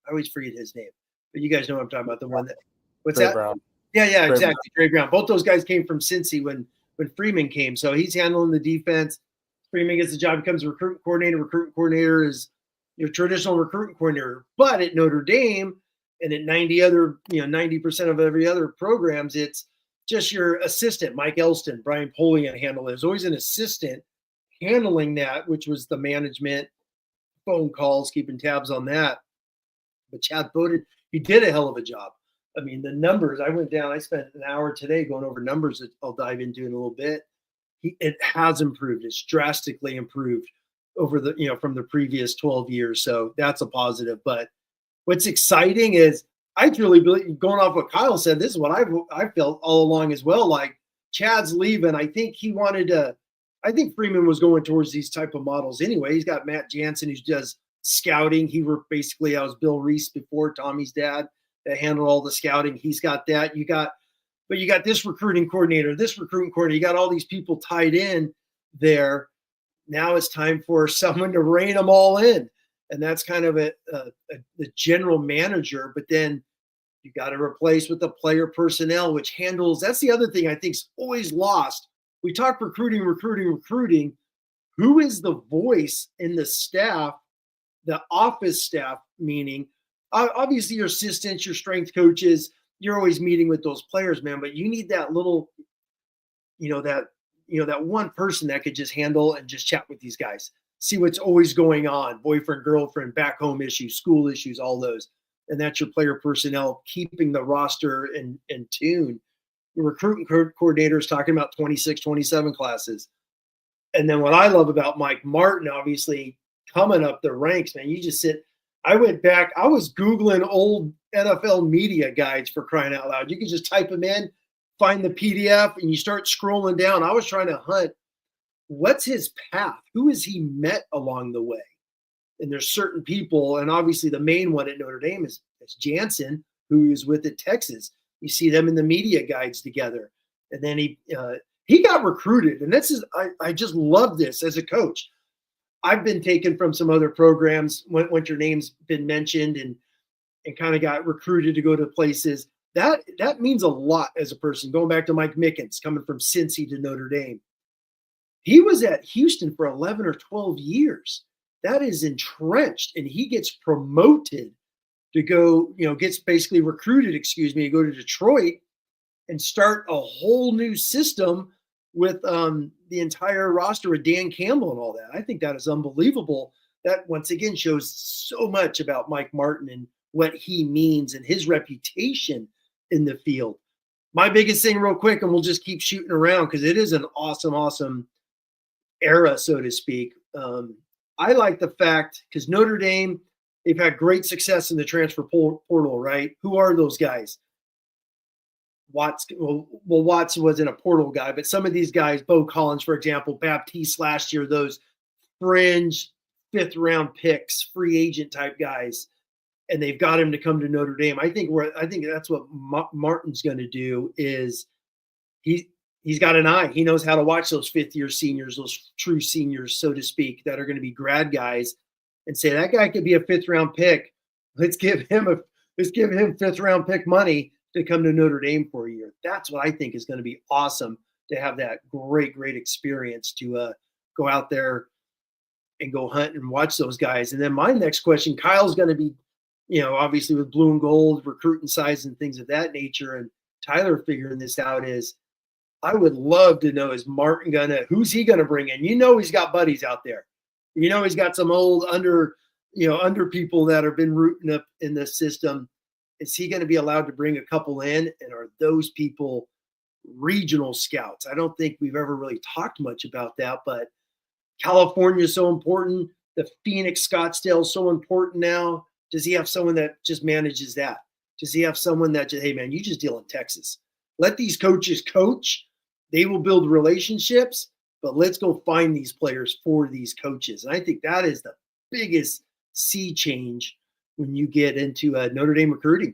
I always forget his name, but you guys know what I'm talking about. The one that what's Trey that? Brown. Yeah, Trey exactly. Trey Brown. Both those guys came from Cincy when Freeman came, so he's handling the defense. Freeman gets the job, becomes a recruiting coordinator. Recruiting coordinator is your traditional recruiting coordinator, but at Notre Dame and at 90% of every other programs, it's just your assistant, Mike Elston, Brian Polian handle it. There's always an assistant handling that, which was the management, phone calls, keeping tabs on that. But Chad Bowden, he did a hell of a job. I mean, the numbers, I spent an hour today going over numbers that I'll dive into in a little bit. It has improved. It's drastically improved over from the previous 12 years. So that's a positive. But what's exciting is I truly believe, going off what Kyle said, this is what I felt all along as well. Like, Chad's leaving. I think I think Freeman was going towards these type of models anyway. He's got Matt Jansen who does scouting. He worked basically, I was Bill Reese before, Tommy's dad, that handled all the scouting. He's got that. But you got this recruiting coordinator. You got all these people tied in there. Now it's time for someone to rein them all in. And that's kind of the general manager. But then you got to replace with the player personnel, which handles – that's the other thing I think is always lost. We talk recruiting. Who is the voice in the staff, the office staff, meaning obviously your assistants, your strength coaches – you're always meeting with those players, man, but you need that little, that one person that could just handle and just chat with these guys, see what's always going on, boyfriend, girlfriend, back home issues, school issues, all those. And that's your player personnel, keeping the roster in tune. The recruiting coordinator is talking about 26, 27 classes. And then what I love about Mike Martin, obviously coming up the ranks, man, you just sit. I went back, I was Googling old NFL media guides, for crying out loud. You can just type them in, find the PDF, and you start scrolling down. I was trying to hunt, what's his path? Who has he met along the way? And there's certain people, and obviously the main one at Notre Dame is Jansen, who is with at Texas. You see them in the media guides together. And then he got recruited. And I just love this as a coach. I've been taken from some other programs when your name's been mentioned and kind of got recruited to go to places. That means a lot as a person. Going back to Mike Mickens, coming from Cincy to Notre Dame. He was at Houston for 11 or 12 years. That is entrenched, and he gets promoted to go, gets basically recruited, to go to Detroit and start a whole new system with the entire roster with Dan Campbell and all that. I think that is unbelievable. That once again shows so much about Mike Martin and what he means and his reputation in the field. My biggest thing real quick, and we'll just keep shooting around because it is an awesome era, so to speak. I like the fact, because Notre Dame, they've had great success in the transfer portal, right? Who are those guys? Watson wasn't a portal guy, but some of these guys, Bo Collins, for example, Baptiste last year, those fringe 5th round picks, free agent type guys, and they've got him to come to Notre Dame. I think that's what Martin's going to do is he's got an eye. He knows how to watch those 5th year seniors, those true seniors, so to speak, that are going to be grad guys, and say that guy could be a 5th round pick. Let's give him 5th round pick money to come to Notre Dame for a year. That's what I think is going to be awesome, to have that great experience to go out there and go hunt and watch those guys. And then my next question, Kyle's going to be, obviously with blue and gold, recruiting size and things of that nature, and Tyler figuring this out, is I would love to know, is Martin who's he going to bring in? He's got buddies out there. He's got some old under people that have been rooting up in the system. Is he going to be allowed to bring a couple in? And are those people regional scouts? I don't think we've ever really talked much about that, but California is so important. The Phoenix, Scottsdale is so important now. Does he have someone that just manages that? Does he have someone that just, hey, man, you just deal in Texas. Let these coaches coach. They will build relationships, but let's go find these players for these coaches. And I think that is the biggest sea change when you get into Notre Dame recruiting,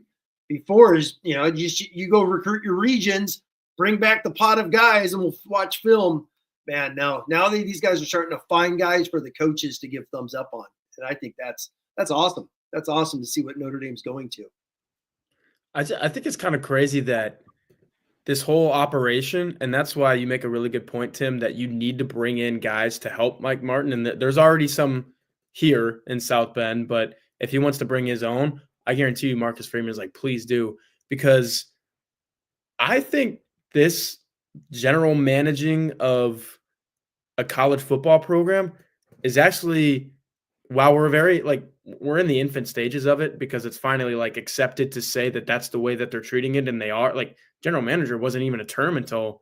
Before is, you go recruit your regions, bring back the pot of guys, and we'll watch film. Man, now these guys are starting to find guys for the coaches to give thumbs up on, and I think that's awesome. That's awesome to see what Notre Dame's going to. I think it's kind of crazy that this whole operation, and that's why you make a really good point, Tim, that you need to bring in guys to help Mike Martin, and there's already some here in South Bend, but if he wants to bring his own, I guarantee you Marcus Freeman is like, please do, because I think this general managing of a college football program is actually, while we're in the infant stages of it, because it's finally like accepted to say that that's the way that they're treating it. And they are, like, general manager wasn't even a term until,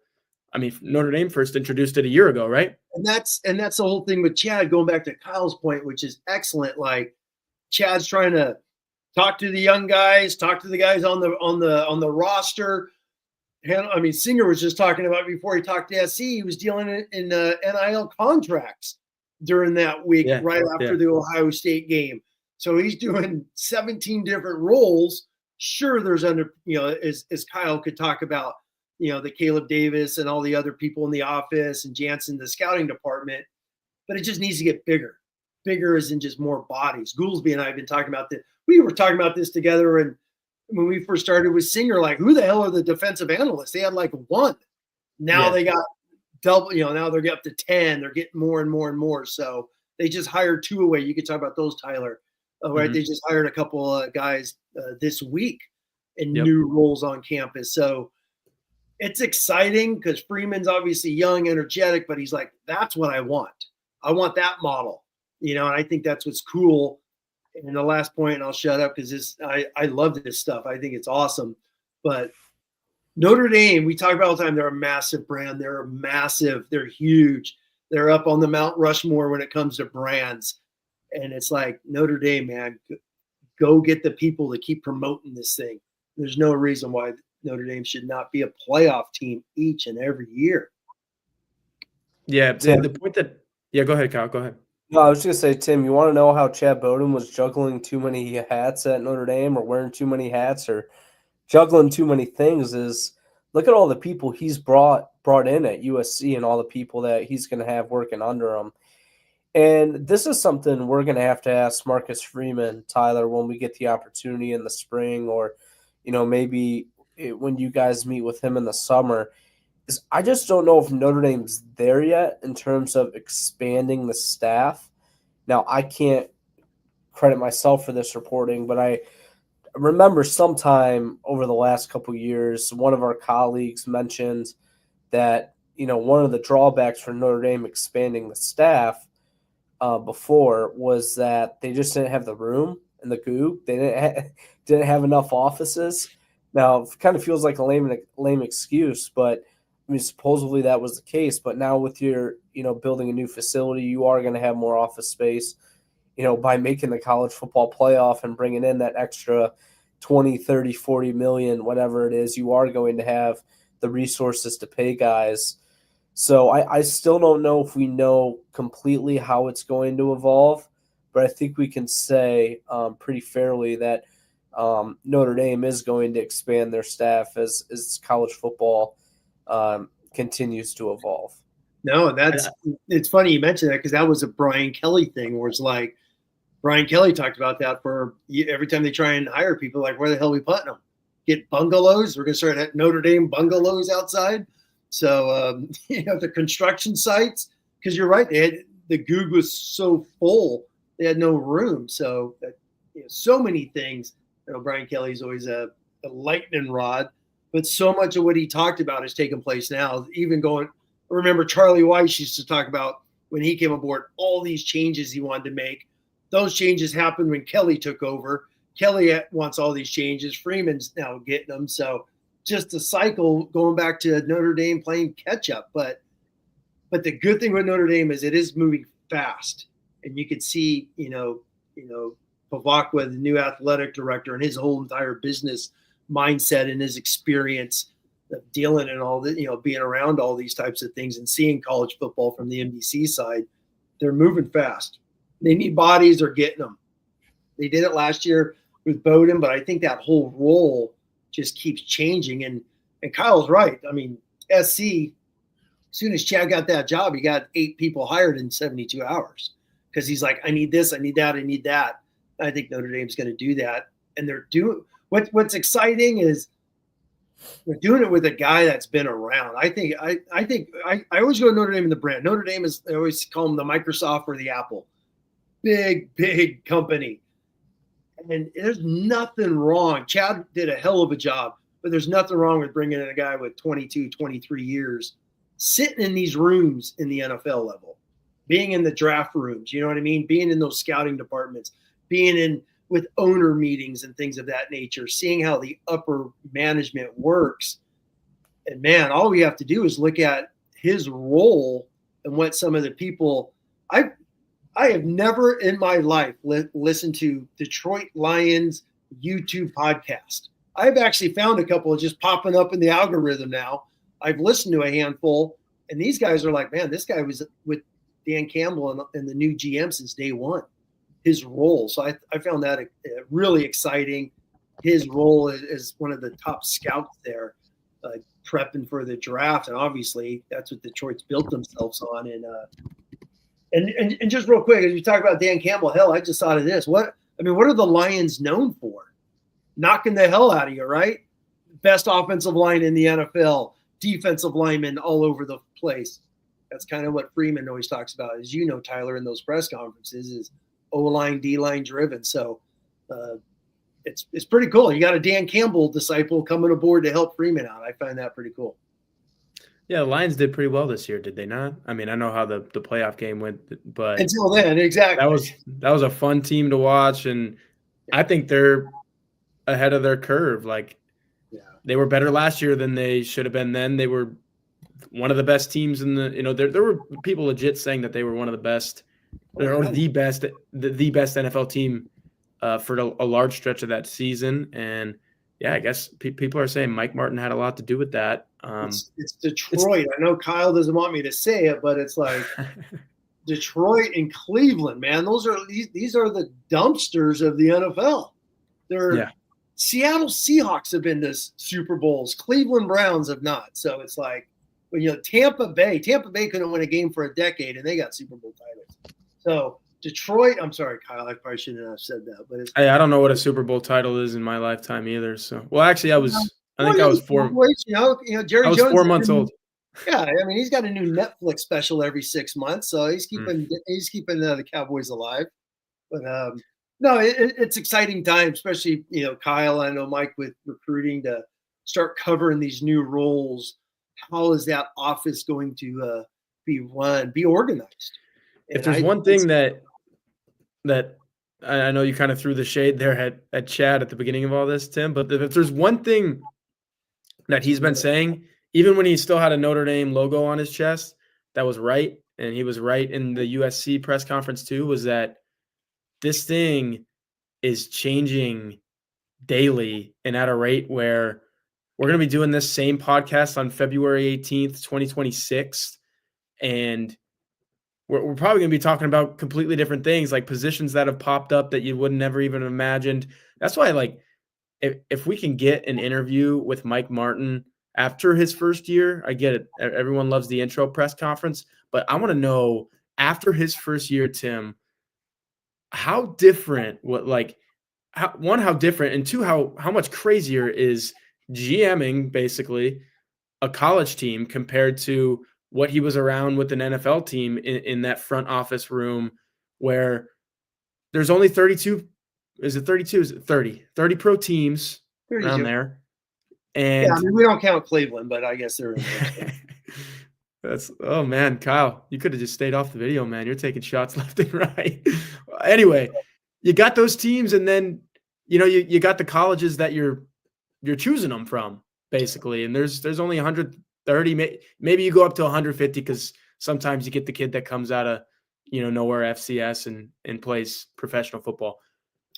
Notre Dame first introduced it a year ago. Right. And that's the whole thing with Chad, going back to Kyle's point, which is excellent. Like, Chad's trying to talk to the young guys, talk to the guys on the roster. And Singer was just talking about, before he talked to SC, he was dealing in NIL contracts during that week, right after the Ohio State game. So he's doing 17 different roles. Sure, there's as Kyle could talk about, the Caleb Davis and all the other people in the office, and Jansen, the scouting department, but it just needs to get bigger. Bigger as in just more bodies. Goolsby and I have been talking about this. We were talking about this together, and when we first started with Singer, like, who the hell are the defensive analysts? They had like one. Now they got double, now they're up to 10. They're getting more and more and more. So they just hired 2 away. You could talk about those, Tyler. Right? Mm-hmm. They just hired a couple of guys this week in new roles on campus. So it's exciting because Freeman's obviously young, energetic, but he's like, that's what I want. I want that model, and I think that's what's cool. And the last point, and I'll shut up because I love this stuff. I think it's awesome. But Notre Dame, we talk about all the time, they're a massive brand. They're massive. They're huge. They're up on the Mount Rushmore when it comes to brands. And it's like, Notre Dame, man, go get the people to keep promoting this thing. There's no reason why Notre Dame should not be a playoff team each and every year. Yeah, the point that – go ahead, Kyle. Go ahead. No, I was just going to say, Tim, you want to know how Chad Bowden was juggling too many hats at Notre Dame, or wearing too many hats, or juggling too many things, is look at all the people he's brought in at USC and all the people that he's going to have working under him. And this is something we're going to have to ask Marcus Freeman, Tyler, when we get the opportunity in the spring, or, maybe when you guys meet with him in the summer. Is I just don't know if Notre Dame's there yet in terms of expanding the staff. Now, I can't credit myself for this reporting, but I remember sometime over the last couple of years, one of our colleagues mentioned that, one of the drawbacks for Notre Dame expanding the staff before was that they just didn't have the room and the goo. They didn't have enough offices. Now, it kind of feels like a lame excuse, but supposedly that was the case. But now with your, building a new facility, you are going to have more office space, by making the college football playoff and bringing in that extra 20, 30, 40 million, whatever it is, you are going to have the resources to pay guys. So I still don't know if we know completely how it's going to evolve, but I think we can say pretty fairly that Notre Dame is going to expand their staff as college football continues to evolve. No, it's funny you mentioned that, because that was a Brian Kelly thing, where it's like Brian Kelly talked about that for every time they try and hire people, like, where the hell are we putting them? Get bungalows? We're going to start at Notre Dame bungalows outside. So, the construction sites, because you're right, the Goog was so full, they had no room. So, so many things. Brian Kelly's always a lightning rod, but so much of what he talked about has taken place now. Even remember Charlie Weiss used to talk about when he came aboard, all these changes he wanted to make. Those changes happened when Kelly took over. Kelly wants all these changes. Freeman's now getting them. So just a cycle going back to Notre Dame playing catch up. But the good thing with Notre Dame is it is moving fast. And you could see, Pavakwa, the new athletic director, and his whole entire business mindset and his experience of dealing and all that, being around all these types of things and seeing college football from the NBC side, they're moving fast. They need bodies, they're getting them. They did it last year with Bowden, but I think that whole role just keeps changing. And Kyle's right. I mean, SC, as soon as Chad got that job, he got 8 people hired in 72 hours because he's like, I need this, I need that, I need that. I think Notre Dame's going to do that. And they're doing what's exciting is they're doing it with a guy that's been around. I always go to Notre Dame in the brand. Notre Dame is, I always call them the Microsoft or the Apple. Big company. And there's nothing wrong. Chad did a hell of a job, but there's nothing wrong with bringing in a guy with 22, 23 years sitting in these rooms in the NFL level, being in the draft rooms, you know what I mean? Being in those scouting departments, being in with owner meetings and things of that nature, seeing how the upper management works. And man, all we have to do is look at his role and what some of the people I have never in my life listened to Detroit Lions YouTube podcast. I've actually found a couple of just popping up in the algorithm now. I've listened to a handful, and these guys are like, man, this guy was with Dan Campbell and the new GM since day one, his role. So I found that really exciting. His role as one of the top scouts there, prepping for the draft. And obviously that's what Detroit's built themselves on. And just real quick, as you talk about Dan Campbell, hell, I just thought of this. What are the Lions known for? Knocking the hell out of you, right? Best offensive line in the NFL, defensive linemen all over the place. That's kind of what Freeman always talks about, as you know, Tyler, in those press conferences, is O-line, D-line driven. So it's pretty cool. You got a Dan Campbell disciple coming aboard to help Freeman out. I find that pretty cool. Yeah, the Lions did pretty well this year, did they not? I mean, I know how the playoff game went, but until then, exactly. That was a fun team to watch, and I think they're ahead of their curve. Like, they were better last year than they should have been then. They were one of the best teams in the, there were people legit saying that they were one of the best, or the best NFL team for a large stretch of that season. And yeah, I guess people are saying Mike Martin had a lot to do with that. It's Detroit. I know Kyle doesn't want me to say it, but it's like Detroit and Cleveland, man. These are the dumpsters of the NFL. Seattle Seahawks have been to Super Bowls. Cleveland Browns have not. So it's like, Tampa Bay couldn't win a game for a decade, and they got Super Bowl titles. So Detroit, I'm sorry, Kyle, I probably shouldn't have said that, but I don't know what a Super Bowl title is in my lifetime either. So, well, actually, I was 4. Jerry I was Jones 4 months old. Yeah, I mean, he's got a new Netflix special every 6 months, so he's keeping the Cowboys alive. But no, it's exciting time, especially Kyle. I know Mike with recruiting to start covering these new roles. How is that office going to be run, be organized? If there's one thing that I know you kind of threw the shade there at Chad at the beginning of all this, Tim, but if there's one thing that he's been saying, even when he still had a Notre Dame logo on his chest, that was right, and he was right in the USC press conference too, was that this thing is changing daily and at a rate where we're going to be doing this same podcast on February 18th, 2026, and we're probably going to be talking about completely different things, like positions that have popped up that you would never even imagined. That's why, like, if we can get an interview with Mike Martin after his first year, I get it. Everyone loves the intro press conference, but I want to know after his first year, Tim, how different, how different, and two, how much crazier is GMing basically a college team compared to what he was around with an NFL team in that front office room where there's only 32. Is it 32? Is it 30? 30 pro teams 32. Around there. And yeah, I mean, we don't count Cleveland, but I guess they're in there. Oh man, Kyle, you could have just stayed off the video, man. You're taking shots left and right. Anyway, you got those teams, and then you got the colleges that you're choosing them from, basically. And there's only 130, maybe you go up to 150 because sometimes you get the kid that comes out of nowhere FCS and plays professional football.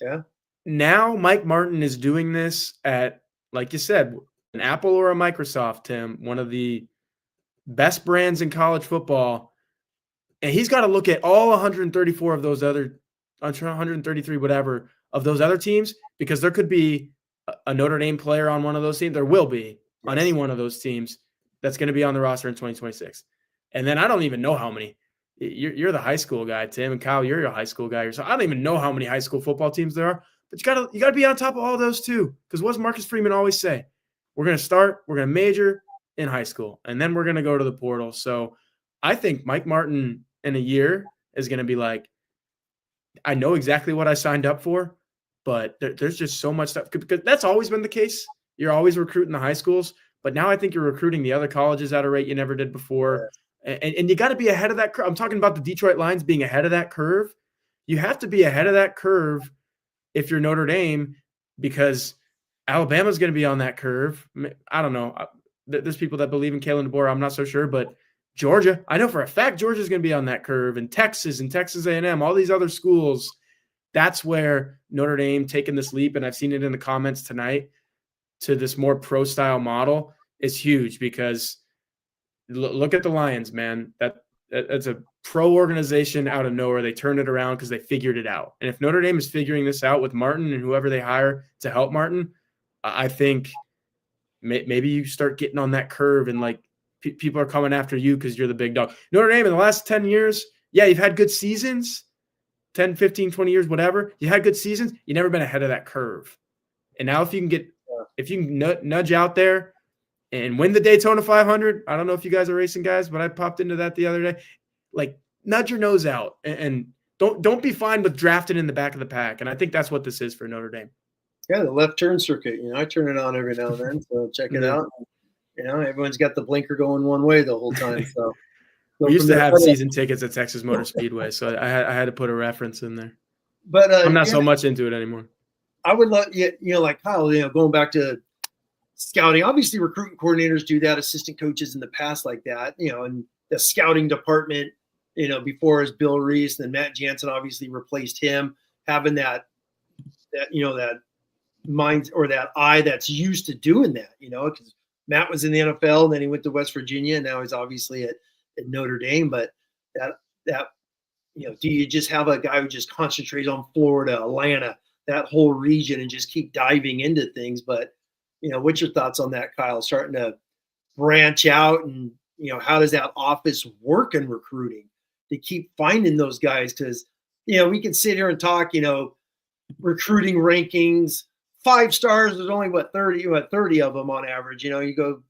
Yeah. Now Mike Martin is doing this at, like you said, an Apple or a Microsoft, Tim, one of the best brands in college football. And he's got to look at all 134 of those other, 133, whatever, of those other teams, because there could be a Notre Dame player on one of those teams. There will be on Yes. any one of those teams that's going to be on the roster in 2026. And then I don't even know how many. You're the high school guy, Tim, and Kyle, you're a high school guy yourself. I don't even know how many high school football teams there are, but you gotta be on top of all those too. Because what does Marcus Freeman always say? We're gonna major in high school, and then we're gonna go to the portal. So I think Mike Martin in a year is gonna be like, I know exactly what I signed up for, but there's just so much stuff, because that's always been the case. You're always recruiting the high schools, but now I think you're recruiting the other colleges at a rate you never did before. And you got to be ahead of that curve. I'm talking about the Detroit Lions being ahead of that curve. You have to be ahead of that curve if you're Notre Dame, because Alabama's going to be on that curve. I don't know. There's people that believe in Kalen DeBoer. I'm not so sure, but Georgia, I know for a fact Georgia's going to be on that curve, and Texas A&M, all these other schools. That's where Notre Dame taking this leap, and I've seen it in the comments tonight, to this more pro-style model is huge, because look at the Lions, man. That's a pro organization out of nowhere. They turned it around because they figured it out. And if Notre Dame is figuring this out with Martin and whoever they hire to help Martin, I think maybe you start getting on that curve, and like people are coming after you because you're the big dog. Notre Dame in the last 10 years, yeah, you've had good seasons, 10, 15, 20 years, whatever. You had good seasons. You've never been ahead of that curve. And now if you can nudge out there and win the Daytona 500, I don't know if you guys are racing guys, but I popped into that the other day. Like, nudge your nose out and don't be fine with drafting in the back of the pack. And I think that's what this is for Notre Dame. Yeah, the left turn circuit. I turn it on every now and then, so check it out. Everyone's got the blinker going one way the whole time. So we used to have season tickets at Texas Motor Speedway, so I had to put a reference in there. But I'm not so much into it anymore. I would love, like Kyle, going back to scouting. Obviously, recruiting coordinators do that, assistant coaches in the past like that, and the scouting department, before is Bill Reese, then Matt Jansen obviously replaced him, having that mind or that eye that's used to doing that, because Matt was in the NFL, and then he went to West Virginia, and now he's obviously at Notre Dame. But that do you just have a guy who just concentrates on Florida, Atlanta, that whole region, and just keep diving into things? But what's your thoughts on that, Kyle? Starting to branch out, and how does that office work in recruiting to keep finding those guys? Because we can sit here and talk, recruiting rankings, 5 stars. There's only 30 of them on average. You go,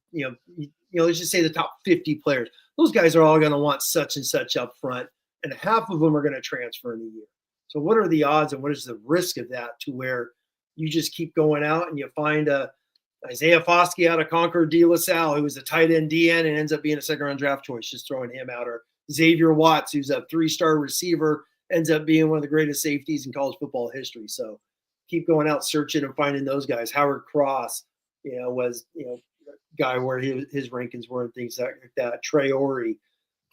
let's just say the top 50 players. Those guys are all going to want such and such up front, and half of them are going to transfer in a year. So what are the odds, and what is the risk of that, to where you just keep going out and you find Isaiah Foskey out of Concord de La Salle, who was a tight end DN and ends up being a second-round draft choice, just throwing him out, or Xavier Watts, who's a 3-star receiver, ends up being one of the greatest safeties in college football history. So keep going out searching and finding those guys. Howard Cross, was a guy where his rankings were and things like that. Trey Ori.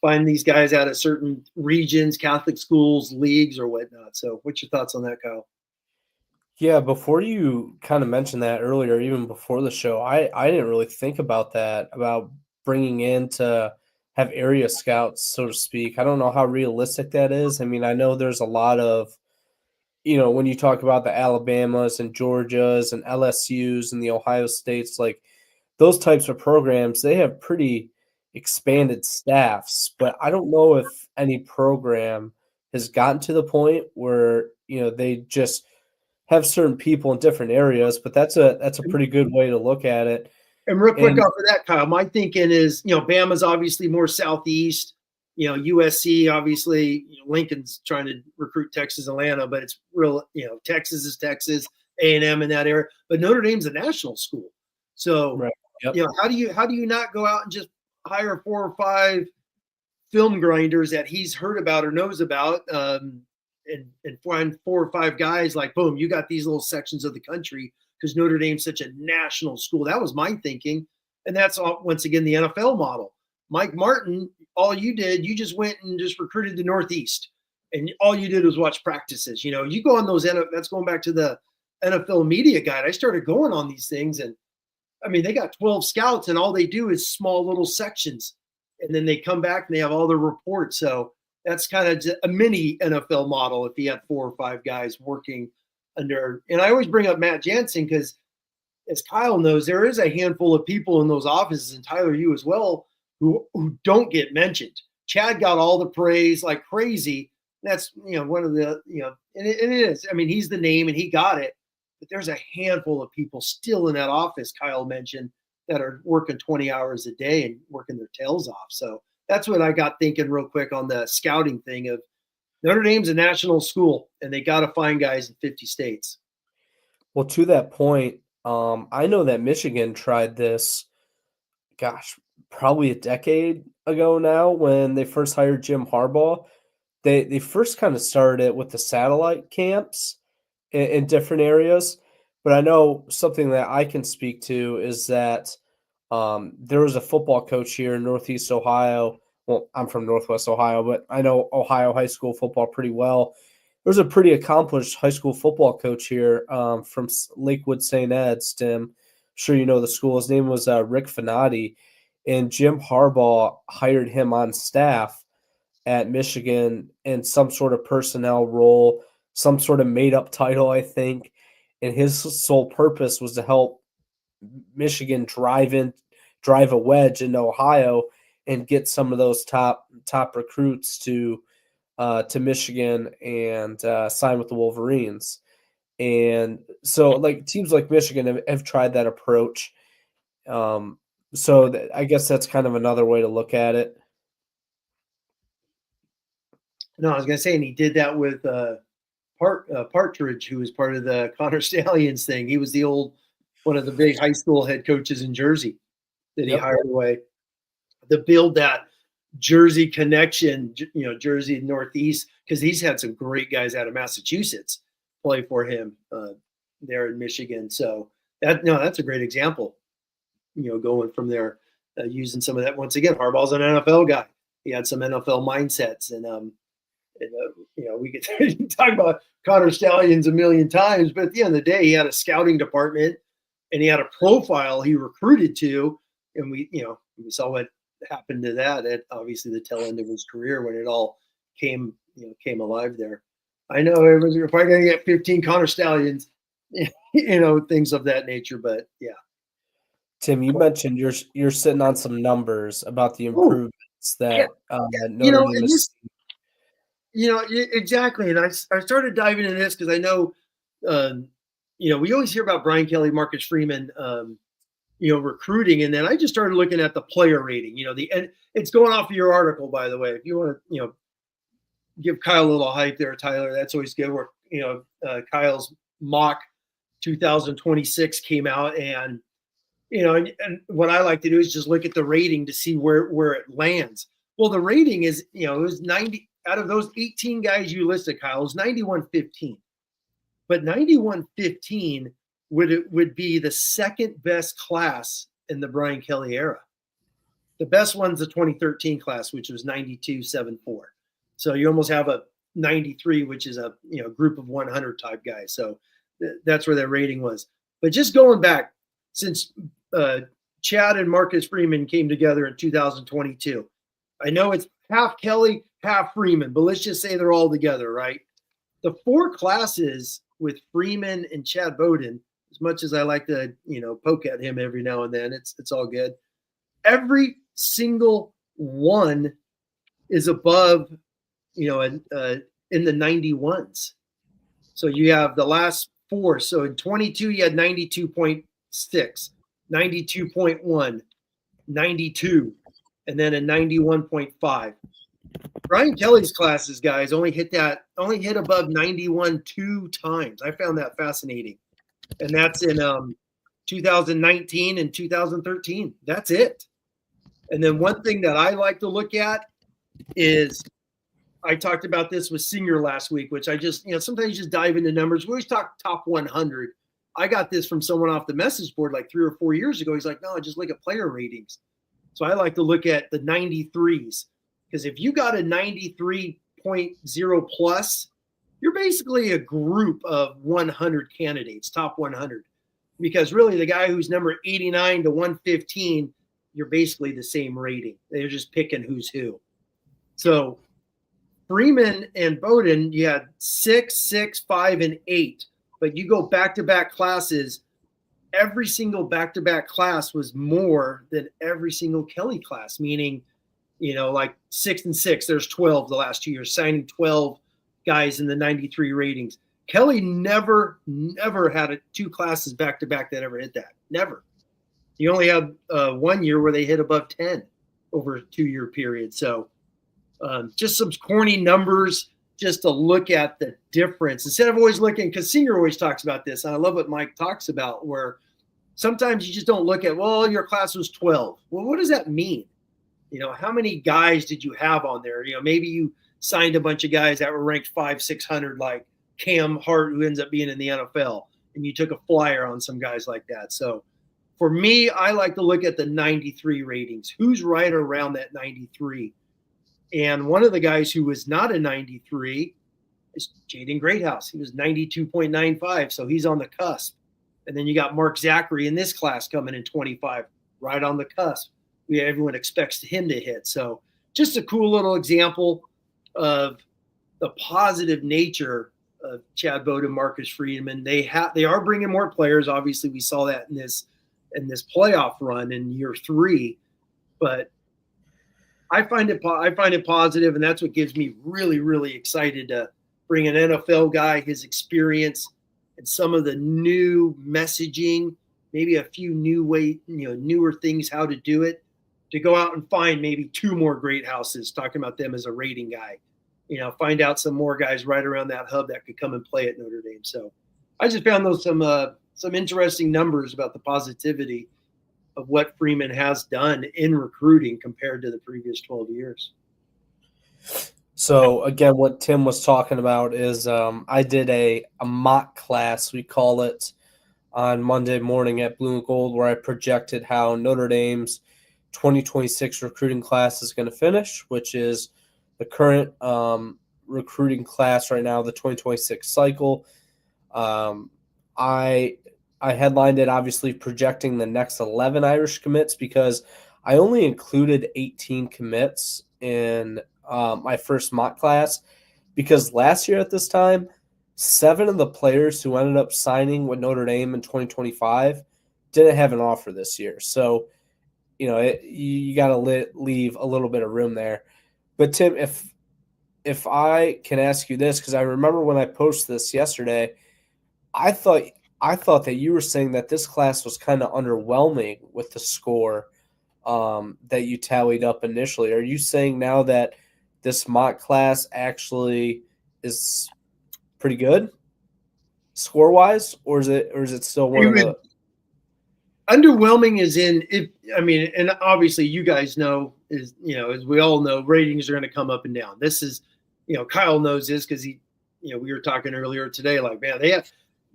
Find these guys out of certain regions, Catholic schools, leagues, or whatnot. So what's your thoughts on that, Kyle? Yeah, before you kind of mentioned that earlier, even before the show, I didn't really think about that, about bringing in to have area scouts, so to speak. I don't know how realistic that is. I mean, I know there's a lot of, when you talk about the Alabamas and Georgias and LSUs and the Ohio States, like those types of programs, they have pretty expanded staffs, but I don't know if any program has gotten to the point where they just have certain people in different areas. But that's a pretty good way to look at it. And real quick off of that, Kyle, my thinking is Bama's obviously more southeast. USC obviously, Lincoln's trying to recruit Texas, Atlanta, but it's real. Texas is Texas, A&M in that area. But Notre Dame's a national school, so right. Yep. How do you not go out and just hire 4 or 5 film grinders that he's heard about or knows about, and find 4 or 5 guys, like, boom, you got these little sections of the country, because Notre Dame's such a national school. That was my thinking. And that's all, once again, the NFL model. Mike Martin, all you did, you just went and just recruited the Northeast, and all you did was watch practices. You go on those, that's going back to the NFL media guide. I started going on these things, and I mean, they got 12 scouts, and all they do is small little sections. And then they come back and they have all their reports. So that's kind of a mini NFL model if you had 4 or 5 guys working under. And I always bring up Matt Jansen because as Kyle knows, there is a handful of people in those offices, and Tyler, you as well, who don't get mentioned. Chad got all the praise like crazy. That's, one of the, and it is. I mean, he's the name and he got it. But there's a handful of people still in that office, Kyle mentioned, that are working 20 hours a day and working their tails off. So that's what I got thinking real quick on the scouting thing of Notre Dame's a national school and they got to find guys in 50 states. Well, to that point, I know that Michigan tried this, probably a decade ago now when they first hired Jim Harbaugh. They first kind of started it with the satellite camps in different areas. But I know something that I can speak to is that there was a football coach here in Northeast Ohio. Well, I'm from Northwest Ohio, but I know Ohio high school football pretty well. There was a pretty accomplished high school football coach here from Lakewood St. Ed's, Tim. I'm sure you know the school. His name was Rick Finati, and Jim Harbaugh hired him on staff at Michigan in some sort of personnel role, some sort of made-up title, I think. And his sole purpose was to help Michigan drive a wedge into Ohio and get some of those top recruits to Michigan and sign with the Wolverines. And so, like, teams like Michigan have tried that approach. So I guess that's kind of another way to look at it. No, I was going to say, and he did that with Partridge, who was part of the Connor Stallions thing. He was one of the big high school head coaches in Jersey that he hired away to build that Jersey connection, Jersey Northeast, because he's had some great guys out of Massachusetts play for him there in Michigan. So that's a great example, going from there, using some of that. Once again, Harbaugh's an NFL guy. He had some NFL mindsets, and we could talk about Connor Stallions a million times, but at the end of the day, he had a scouting department and he had a profile he recruited to, and we saw what happened to that at obviously the tail end of his career when it all came alive there. I know everybody's probably going to get 15 Connor Stallions, things of that nature, but yeah. Tim, you mentioned you're sitting on some numbers about the improvements that Notre Dame is. Exactly. And I started diving into this because I know, we always hear about Brian Kelly, Marcus Freeman, recruiting. And then I just started looking at the player rating, and it's going off of your article, by the way. If you want to, give Kyle a little hype there, Tyler, that's always good. Where, Kyle's mock 2026 came out, and, and what I like to do is just look at the rating to see where it lands. Well, the rating is, it was 90 out of those 18 guys you listed, Kyle, is 91-15. But 91-15 would be the second best class in the Brian Kelly era. The best one's the 2013 class, which was 92-74. So you almost have a 93, which is a group of 100 type guys. So that's where that rating was. But just going back, since Chad and Marcus Freeman came together in 2022, I know it's half Kelly, half Freeman, but let's just say they're all together, right? The four classes with Freeman and Chad Bowden, as much as I like to, poke at him every now and then, it's all good. Every single one is above, in the 91s. So you have the last four. So in 22, you had 92.6, 92.1, 92, and then a 91.5. Brian Kelly's classes, guys, only hit above 91 2 times. I found that fascinating. And that's in 2019 and 2013. That's it. And then one thing that I like to look at is, I talked about this with Singer last week, which I just, sometimes you just dive into numbers. We always talk top 100. I got this from someone off the message board like 3 or 4 years ago. He's like, no, just look at player ratings. So I like to look at the 93s, because if you got a 93.0 plus, you're basically a group of 100 candidates, top 100. Because really the guy who's number 89 to 115, you're basically the same rating. They're just picking who's who. So Freeman and Bowden, you had 6, 6, 5, and 8. But you go back-to-back classes, every single back-to-back class was more than every single Kelly class, meaning, like 6 and 6, there's 12 the last 2 years, signing 12 guys in the 93 ratings. Kelly never had 2 classes back-to-back that ever hit that. Never. You only had 1 year where they hit above 10 over a 2-year period. So just some corny numbers just to look at the difference. Instead of always looking, because Senior always talks about this, and I love what Mike talks about, where sometimes you just don't look at, well, your class was 12. Well, what does that mean? How many guys did you have on there? Maybe you signed a bunch of guys that were ranked 500-600, like Cam Hart, who ends up being in the NFL, and you took a flyer on some guys like that. So for me, I like to look at the 93 ratings. Who's right around that 93? And one of the guys who was not a 93 is Jaden Greathouse. He was 92.95, so he's on the cusp. And then you got Mark Zachary in this class coming in 25, right on the cusp. Everyone expects him to hit. So just a cool little example of the positive nature of Chad Bowden, Marcus Freeman. They are bringing more players. Obviously, we saw that in this playoff run in year 3, but I find it positive, and that's what gives me really, really excited to bring an NFL guy, his experience, and some of the new messaging, maybe a few newer things how to do it, to go out and find maybe 2 more great houses, talking about them as a rating guy. Find out some more guys right around that hub that could come and play at Notre Dame. So I just found those some interesting numbers about the positivity of what Freeman has done in recruiting compared to the previous 12 years. So again, what Tim was talking about is I did a mock class, we call it, on Monday morning at Blue and Gold, where I projected how Notre Dame's 2026 recruiting class is going to finish, which is the current recruiting class right now, the 2026 cycle. I headlined it, obviously, projecting the next 11 Irish commits, because I only included 18 commits in my first mock class, because last year at this time, 7 of the players who ended up signing with Notre Dame in 2025 didn't have an offer this year. So, you got to leave a little bit of room there. But Tim, if I can ask you this, because I remember when I posted this yesterday, I thought that you were saying that this class was kind of underwhelming with the score that you tallied up initially. Are you saying now that this mock class actually is pretty good score-wise, or is it still one of the underwhelming? Is in it? I mean, and obviously you guys know, as we all know, ratings are going to come up and down. This is, Kyle knows this because we were talking earlier today. Like, man, they have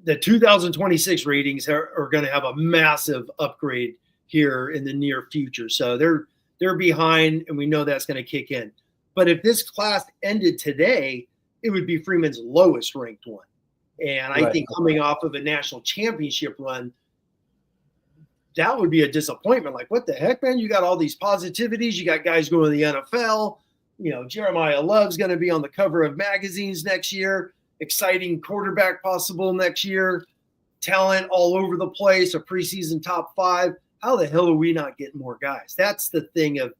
the 2026 ratings are going to have a massive upgrade here in the near future. So they're behind, and we know that's going to kick in. But if this class ended today, it would be Freeman's lowest ranked one. And I think coming off of a national championship run, that would be a disappointment. Like, what the heck, man? You got all these positivities. You got guys going to the NFL. Jeremiah Love's going to be on the cover of magazines next year. Exciting quarterback possible next year. Talent all over the place. A preseason top 5. How the hell are we not getting more guys? That's the thing of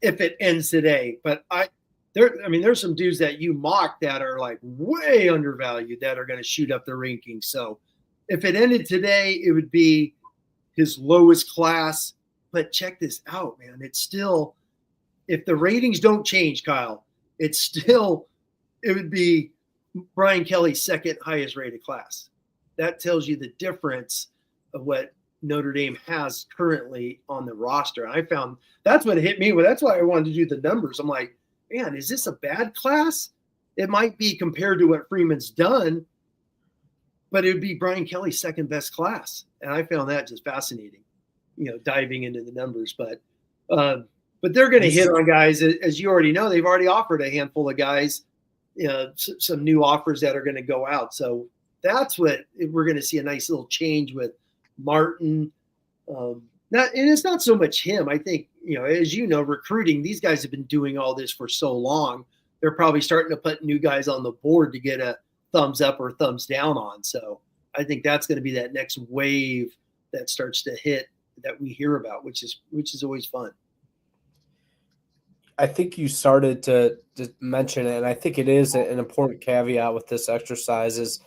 if it ends today. But there's some dudes that you mock that are like way undervalued that are going to shoot up the rankings. So if it ended today, it would be his lowest class. But check this out, man. It's still, if the ratings don't change, Kyle, it would be Brian Kelly's second highest rated class. That tells you the difference of what Notre Dame has currently on the roster. I found that's what hit me. Well, that's why I wanted to do the numbers. I'm like, man, is this a bad class? It might be compared to what Freeman's done, but it would be Brian Kelly's second best class. And I found that just fascinating, diving into the numbers. But they're going to hit on guys, as you already know. They've already offered a handful of guys, some new offers that are going to go out. So that's what we're going to see, a nice little change with Martin. And it's not so much him. I think, as recruiting, these guys have been doing all this for so long. They're probably starting to put new guys on the board to get a thumbs up or thumbs down on. So I think that's going to be that next wave that starts to hit that we hear about, which is always fun. I think you started to mention it, and I think it is an important caveat with this exercise is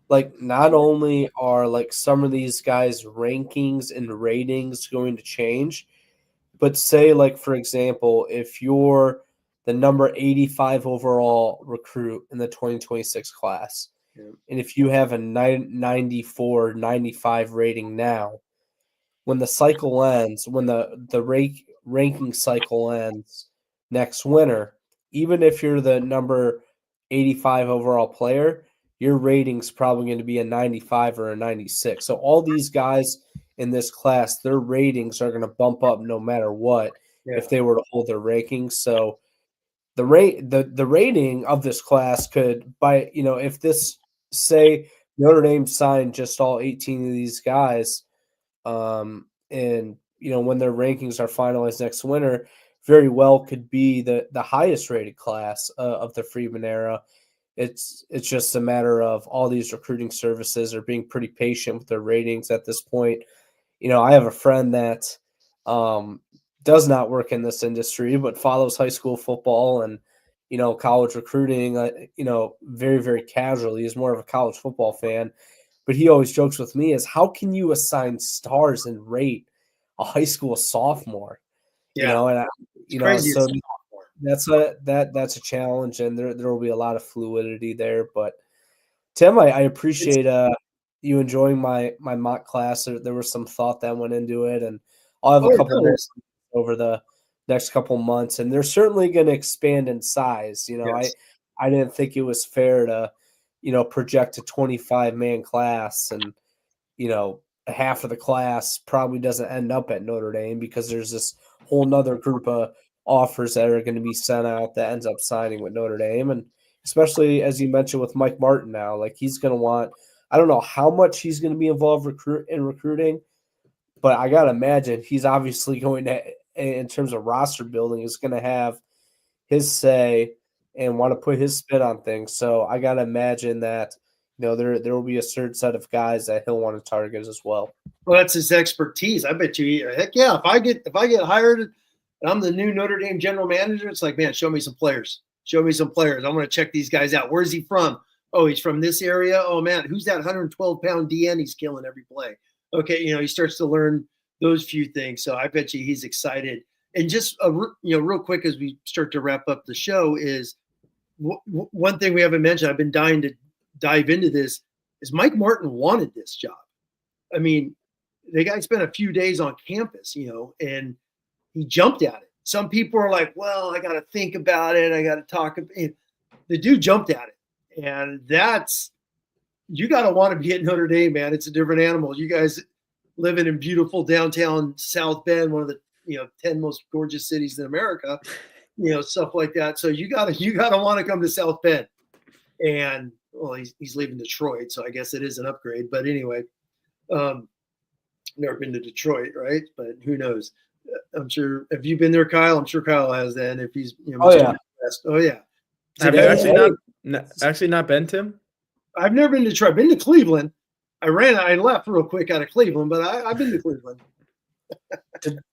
like not only are like some of these guys' rankings and ratings going to change, but say like for example, if you're the number 85 overall recruit in the 2026 class, and if you have a 94, 95 rating now, when the cycle ends, when the ranking cycle ends next winter, even if you're the number 85 overall player, your rating's probably going to be a 95 or a 96. So all these guys in this class, their ratings are going to bump up no matter what if they were to hold their rankings. So the rating of this class could if this say Notre Dame signed just all 18 of these guys, and when their rankings are finalized next winter, very well could be the highest rated class of the Freeman era. It's just a matter of all these recruiting services are being pretty patient with their ratings at this point. I have a friend that does not work in this industry, but follows high school football and college recruiting. Very very casually. He's more of a college football fan. But he always jokes with me is how can you assign stars and rate a high school sophomore? And crazy. So that's a challenge, and there will be a lot of fluidity there. But Tim, I appreciate you enjoying my mock class. There was some thought that went into it, and I'll have a couple more over the next couple months, and they're certainly going to expand in size. I didn't think it was fair to project a 25-man class and, half of the class probably doesn't end up at Notre Dame because there's this whole nother group of offers that are going to be sent out that ends up signing with Notre Dame. And especially as you mentioned with Mike Martin now, like he's going to want, I don't know how much he's going to be involved in recruiting, but I got to imagine he's obviously going to, in terms of roster building, is going to have his say and want to put his spin on things. So I got to imagine that, there will be a certain set of guys that he'll want to target as well. Well, that's his expertise. I bet you, heck yeah, if I get hired and I'm the new Notre Dame general manager, it's like, man, show me some players. Show me some players. I want to check these guys out. Where's he from? Oh, he's from this area. Oh man, who's that 112-pound DN he's killing every play? Okay, he starts to learn those few things. So I bet you he's excited. And just real quick as we start to wrap up the show is one thing we haven't mentioned. I've been dying to dive into this. Is Mike Martin wanted this job? I mean, the guy spent a few days on campus, and he jumped at it. Some people are like, "Well, I got to think about it. I got to talk." The dude jumped at it, and you got to want to be at Notre Dame, man. It's a different animal. You guys living in beautiful downtown South Bend, one of the 10 most gorgeous cities in America, stuff like that. So you gotta want to come to South Bend. And well, he's leaving Detroit, so I guess it is an upgrade. But anyway, never been to Detroit, right? But who knows? I'm sure. Have you been there, Kyle? I'm sure Kyle has. Then if he's oh yeah. Have you actually not been, Tim? I've never been to Detroit. I've been to Cleveland. I left real quick out of Cleveland, but I've been to Cleveland.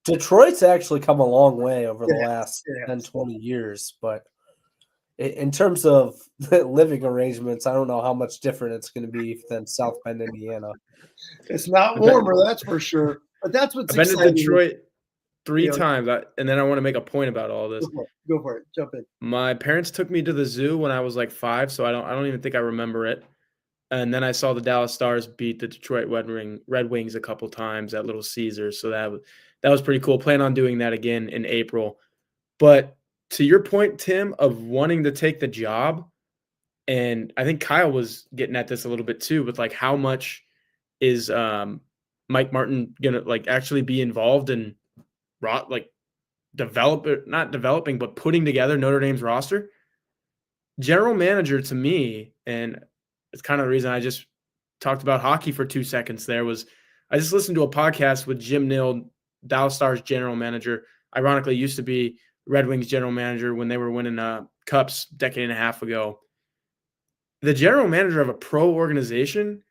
Detroit's actually come a long way over the last 10, 20 years, but in terms of living arrangements, I don't know how much different it's going to be than South Bend, Indiana. It's not warmer, that's for sure. But that's what's I've exciting. been to Detroit 3 times, and then I want to make a point about all this. Go for it. Jump in. My parents took me to the zoo when I was like 5, so I don't even think I remember it. And then I saw the Dallas Stars beat the Detroit Red Wings a couple times at Little Caesars, so that was pretty cool. Plan on doing that again in April. But to your point, Tim, of wanting to take the job, and I think Kyle was getting at this a little bit too, with like how much is Mike Martin gonna like actually be involved in not developing, but putting together Notre Dame's roster? General manager to me, and it's kind of the reason I just talked about hockey for 2 seconds there, was I just listened to a podcast with Jim Nill, Dallas Stars general manager, ironically used to be Red Wings general manager when they were winning cups a decade and a half ago. The general manager of a pro organization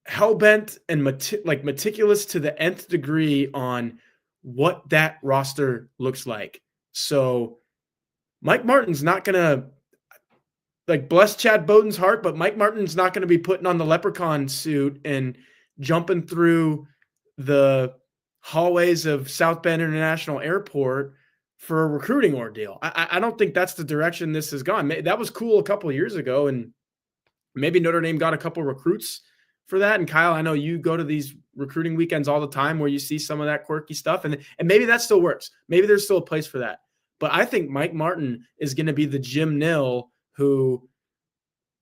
hell-bent and meticulous to the nth degree on what that roster looks like. So Mike Martin's not going to bless Chad Bowden's heart, but Mike Martin's not going to be putting on the leprechaun suit and jumping through the hallways of South Bend International Airport for a recruiting ordeal. I don't think that's the direction this has gone. That was cool a couple of years ago, and maybe Notre Dame got a couple recruits for that. And Kyle, I know you go to these recruiting weekends all the time where you see some of that quirky stuff, and maybe that still works. Maybe there's still a place for that. But I think Mike Martin is going to be the Jim Nill who,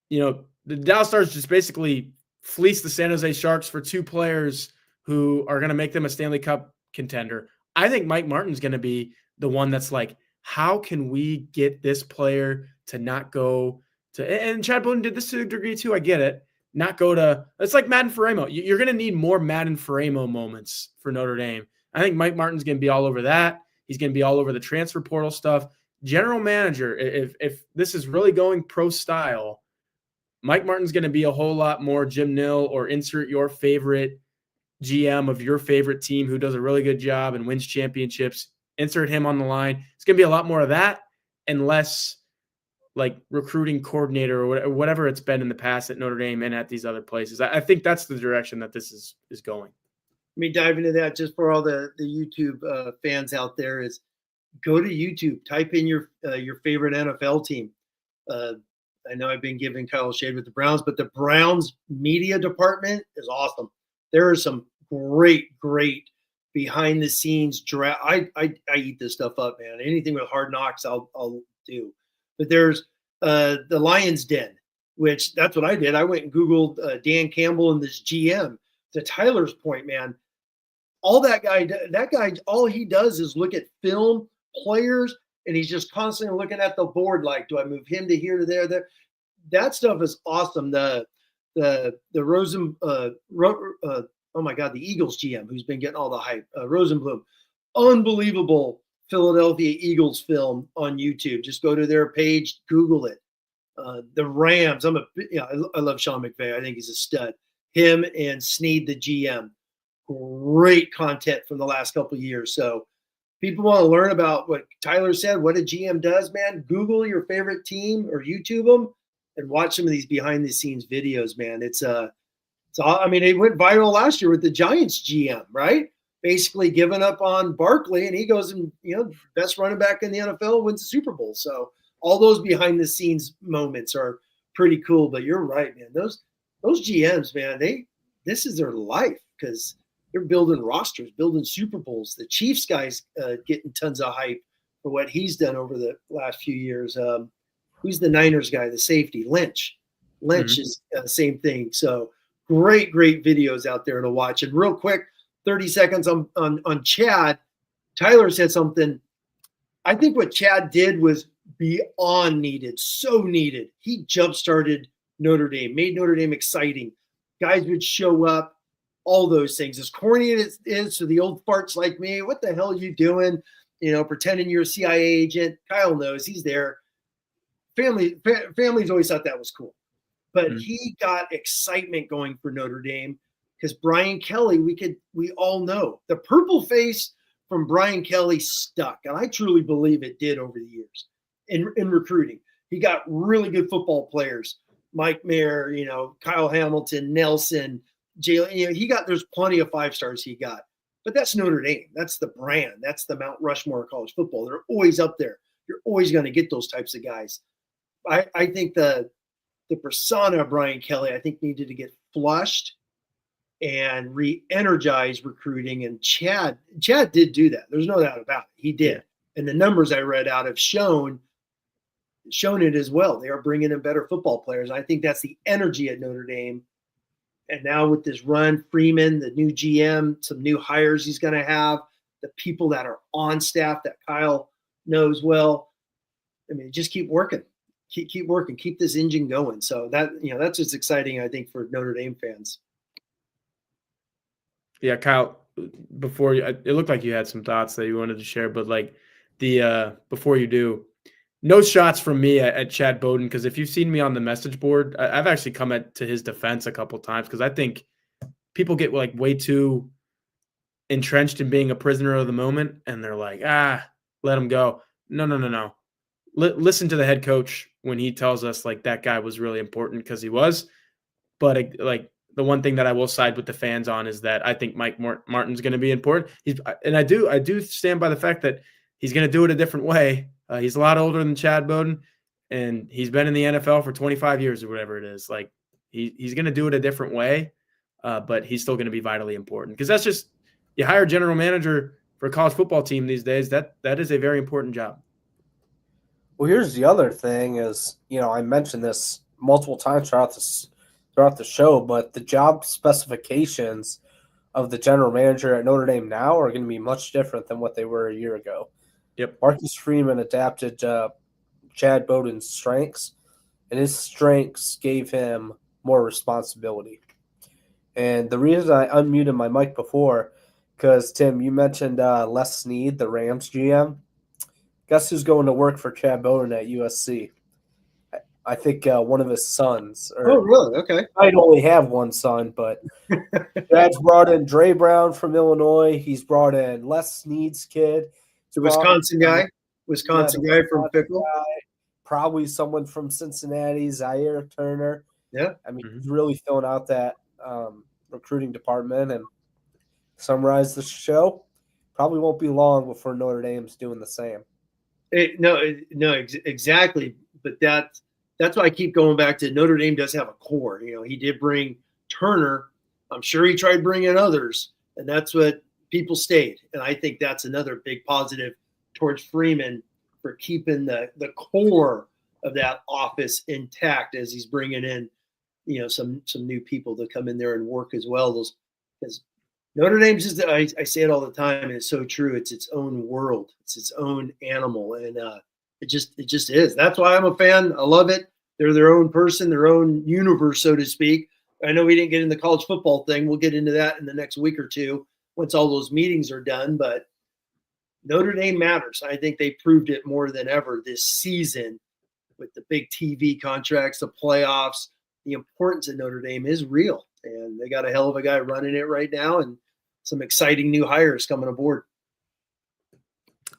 the Dallas Stars just basically fleeced the San Jose Sharks for 2 players who are going to make them a Stanley Cup contender. I think Mike Martin's going to be the one that's like, how can we get this player to not go to, and Chad Bowden did this to a degree too, I get it, not go to, it's like Madden Faremo. You're going to need more Madden Faremo moments for Notre Dame. I think Mike Martin's going to be all over that. He's going to be all over the transfer portal stuff. General manager, if this is really going pro style, Mike Martin's going to be a whole lot more Jim Nill or insert your favorite GM of your favorite team who does a really good job and wins championships. Insert him on the line. It's going to be a lot more of that and less like recruiting coordinator or whatever it's been in the past at Notre Dame and at these other places. I think that's the direction that this is going. Let me dive into that just for all the YouTube fans out there is go to YouTube, type in your favorite NFL team. I know I've been giving Kyle shade with the Browns, but the Browns media department is awesome. There are some great behind the scenes draft. I eat this stuff up, man. Anything with Hard Knocks, I'll do. But there's the Lions Den, which that's what I did. I went and Googled Dan Campbell and this GM. To Tyler's point, man, that guy, all he does is look at film, players, and he's just constantly looking at the board like, do I move him to here to there? That stuff is awesome. The oh my God, the Eagles GM who's been getting all the hype, Rosenblum, unbelievable Philadelphia Eagles film on YouTube. Just go to their page, Google it. The Rams, I love Sean McVay. I think he's a stud. Him and Snead, the GM, great content from the last couple of years. So people want to learn about what Tyler said, what a GM does, man. Google your favorite team or YouTube them and watch some of these behind the scenes videos, man. It went viral last year with the Giants GM, right? Basically giving up on Barkley, and he goes and, best running back in the NFL, wins the Super Bowl. So all those behind the scenes moments are pretty cool. But you're right, man. Those GMs, man, this is their life because they're building rosters, building Super Bowls. The Chiefs guy's getting tons of hype for what he's done over the last few years. Who's the Niners guy, the safety? Lynch. Lynch is the same thing. So great videos out there to watch. And real quick, 30 seconds on Chad. Tyler said something. I think what Chad did was beyond needed, so needed. He jump-started Notre Dame, made Notre Dame exciting. Guys would show up, all those things. As corny as it is to the old farts like me, what the hell are you doing? Pretending you're a CIA agent. Kyle knows he's there. Families always thought that was cool. But he got excitement going for Notre Dame because Brian Kelly, we all know the purple face from Brian Kelly stuck. And I truly believe it did over the years in recruiting. He got really good football players. Mike Mayer, Kyle Hamilton, Nelson, Jalen. There's plenty of 5-stars he got. But that's Notre Dame. That's the brand. That's the Mount Rushmore of college football. They're always up there. You're always going to get those types of guys. I think the persona of Brian Kelly, I think, needed to get flushed and re-energize recruiting. And Chad did do that. There's no doubt about it. He did. And the numbers I read out have shown it as well. They are bringing in better football players. I think that's the energy at Notre Dame. And now with this run, Freeman, the new GM, some new hires he's going to have, the people that are on staff that Kyle knows well. Just keep working. Keep working. Keep this engine going. So that's what's exciting, I think, for Notre Dame fans. Yeah, Kyle, before you, it looked like you had some thoughts that you wanted to share, but before you do, no shots from me at Chad Bowden, because if you've seen me on the message board, I've actually come to his defense a couple times because I think people get like way too entrenched in being a prisoner of the moment, and they're like, let him go. No. Listen to the head coach when he tells us like that guy was really important, because he was. But like the one thing that I will side with the fans on is that I think Mike Martin's going to be important. I do stand by the fact that he's going to do it a different way. He's a lot older than Chad Bowden, and he's been in the NFL for 25 years or whatever it is. Like he's going to do it a different way, but he's still going to be vitally important, because that's just, you hire a general manager for a college football team these days. That is a very important job. Well, here's the other thing is, I mentioned this multiple times throughout the show, but the job specifications of the general manager at Notre Dame now are going to be much different than what they were a year ago. Yep. Marcus Freeman adapted Chad Bowden's strengths, and his strengths gave him more responsibility. And the reason I unmuted my mic before, because, Tim, you mentioned Les Snead, the Rams GM. Guess who's going to work for Chad Bowden at USC? I think one of his sons. Oh, really? Okay. I'd only have one son, but Chad's brought in Dre Brown from Illinois. He's brought in Les Snead's kid. The Wisconsin guy from Pickle. Probably someone from Cincinnati, Zaire Turner. Yeah. I mean, he's really filling out that recruiting department. And summarize the show, probably won't be long before Notre Dame's doing the same. Exactly. But that's why I keep going back to Notre Dame does have a core. He did bring Turner. I'm sure he tried bringing others, and that's what people stayed. And I think that's another big positive towards Freeman for keeping the core of that office intact as he's bringing in, some new people to come in there and work as well. Because Notre Dame's just, I say it all the time, and it's so true. It's its own world. It's its own animal, and it just is. That's why I'm a fan. I love it. They're their own person, their own universe, so to speak. I know we didn't get into the college football thing. We'll get into that in the next week or two once all those meetings are done. But Notre Dame matters. I think they proved it more than ever this season with the big TV contracts, the playoffs. The importance of Notre Dame is real, and they got a hell of a guy running it right now, and some exciting new hires coming aboard.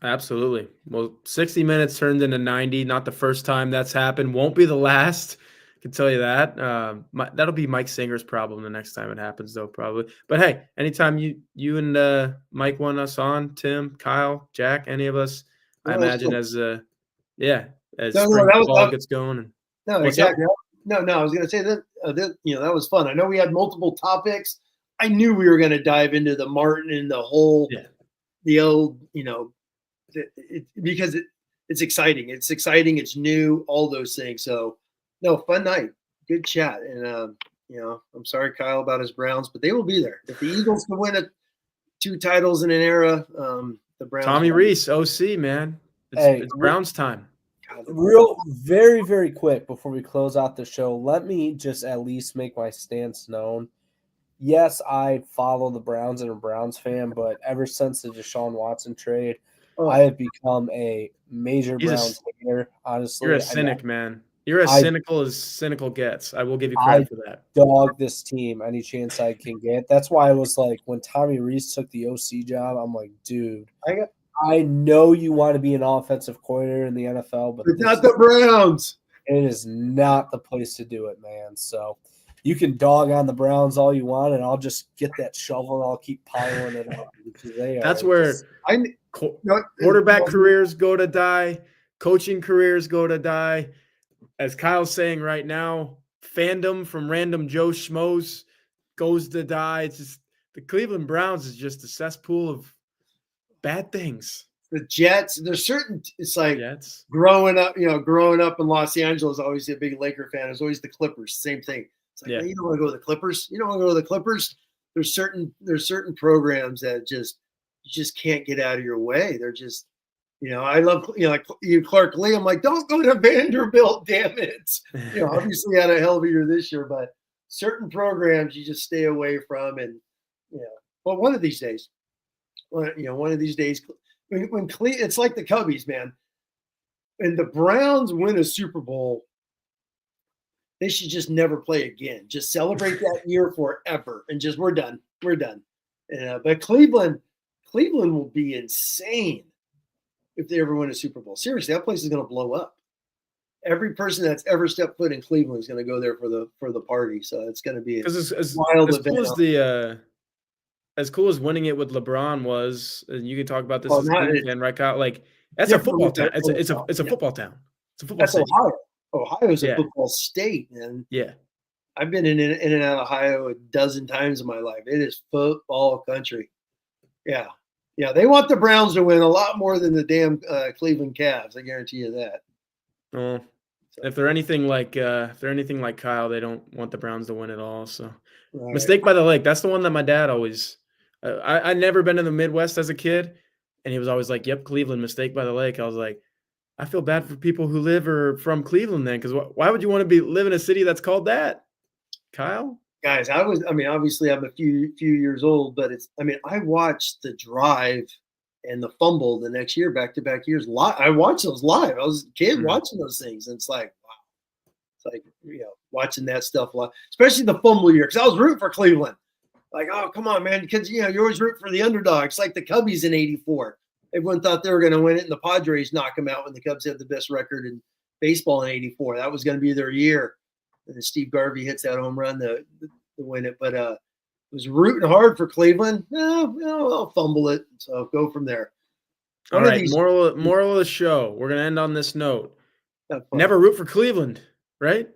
Absolutely. Well, 60 minutes turned into 90. Not the first time that's happened. Won't be the last. I can tell you that. That'll be Mike Singer's problem the next time it happens, though, probably. But hey, anytime you and Mike want us on, Tim, Kyle, Jack, any of us, I imagine as spring ball gets going. No, exactly. No, I was going to say that that was fun. I know we had multiple topics. I knew we were going to dive into the Martin and the whole, the old, because it's exciting. It's exciting. It's new. All those things. So, no, fun night. Good chat. And I'm sorry, Kyle, about his Browns, but they will be there. If the Eagles can win 2 titles in an era, the Browns. Tommy Rees, OC, man. It's Browns time. Real, very, very quick before we close out the show, let me just at least make my stance known. Yes, I follow the Browns and a Browns fan, but ever since the Deshaun Watson trade, I have become a major Browns hater. Honestly, you're a cynic, man. You're as cynical as cynical gets. I will give you credit for that. Dog this team any chance I can get. That's why I was like, when Tommy Rees took the OC job, I'm like, dude, I know you want to be an offensive coordinator in the NFL, but it's not the Browns. It is not the place to do it, man. So you can dog on the Browns all you want, and I'll just get that shovel and I'll keep piling it up. That's where quarterback careers go to die, coaching careers go to die. As Kyle's saying right now, fandom from random Joe Schmoes goes to die. It's just the Cleveland Browns is just a cesspool of bad things. The Jets, there's certain, it's like Jets. growing up in Los Angeles, always a big Laker fan. It's always the Clippers, same thing. It's like, you don't want to go to the Clippers. You don't want to go to the Clippers. There's certain programs that you just can't get out of your way. They're just, I love, like Clark Lee. I'm like, don't go to Vanderbilt, damn it. Obviously had a hell of a year this year, but certain programs you just stay away from. And, but one of these days, when it's like the Cubbies, man, and the Browns win a Super Bowl, they should just never play again. Just celebrate that year forever, and just we're done. We're done. But Cleveland will be insane if they ever win a Super Bowl. Seriously, that place is going to blow up. Every person that's ever stepped foot in Cleveland is going to go there for the party. So it's going to be as wild as event. cool as as cool as winning it with LeBron was, and you can talk about this as a Cleveland fan, right, Kyle? Like that's a football town. It's a football town. It's a football That's city. Ohio. Ohio's a football state, man. Yeah. I've been in and out of Ohio a dozen times in my life. It is football country. Yeah. Yeah. They want the Browns to win a lot more than the damn Cleveland Cavs. I guarantee you that. Well, if they're anything like Kyle, they don't want the Browns to win at all. So Right. Mistake by the Lake. That's the one that my dad always I never been in the Midwest as a kid, and he was always like, "Yep, Cleveland, Mistake by the Lake." I was like, I feel bad for people who live or from Cleveland then, because why would you want to live in a city that's called that, Kyle? Guys, obviously I'm a few years old, but I watched the drive and the fumble the next year, back-to-back years. I watched those live. I was a kid watching those things, and it's like, wow. It's like, watching that stuff live, especially the fumble year, because I was rooting for Cleveland. Like, oh, come on, man, because, you always root for the underdog. It's like the Cubbies in '84. Everyone thought they were going to win it, and the Padres knock them out when the Cubs had the best record in baseball in '84. That was going to be their year. And then Steve Garvey hits that home run to win it. But was rooting hard for Cleveland. I'll fumble it. So go from there. All right, moral of the show. We're going to end on this note. Never root for Cleveland, right?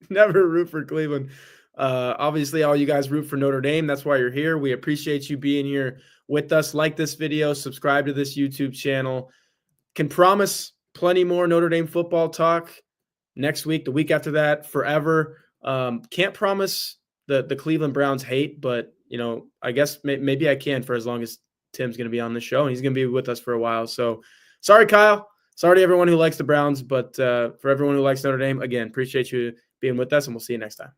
Never root for Cleveland. Obviously, all you guys root for Notre Dame. That's why you're here. We appreciate you being here with us. Like this video, subscribe to this YouTube channel. Can promise plenty more Notre Dame football talk next week, the week after that, forever. Can't promise the Cleveland Browns hate, but I guess maybe I can for as long as Tim's going to be on the show, and he's going to be with us for a while. So sorry, Kyle. Sorry to everyone who likes the Browns, but for everyone who likes Notre Dame, again, appreciate you being with us, and we'll see you next time.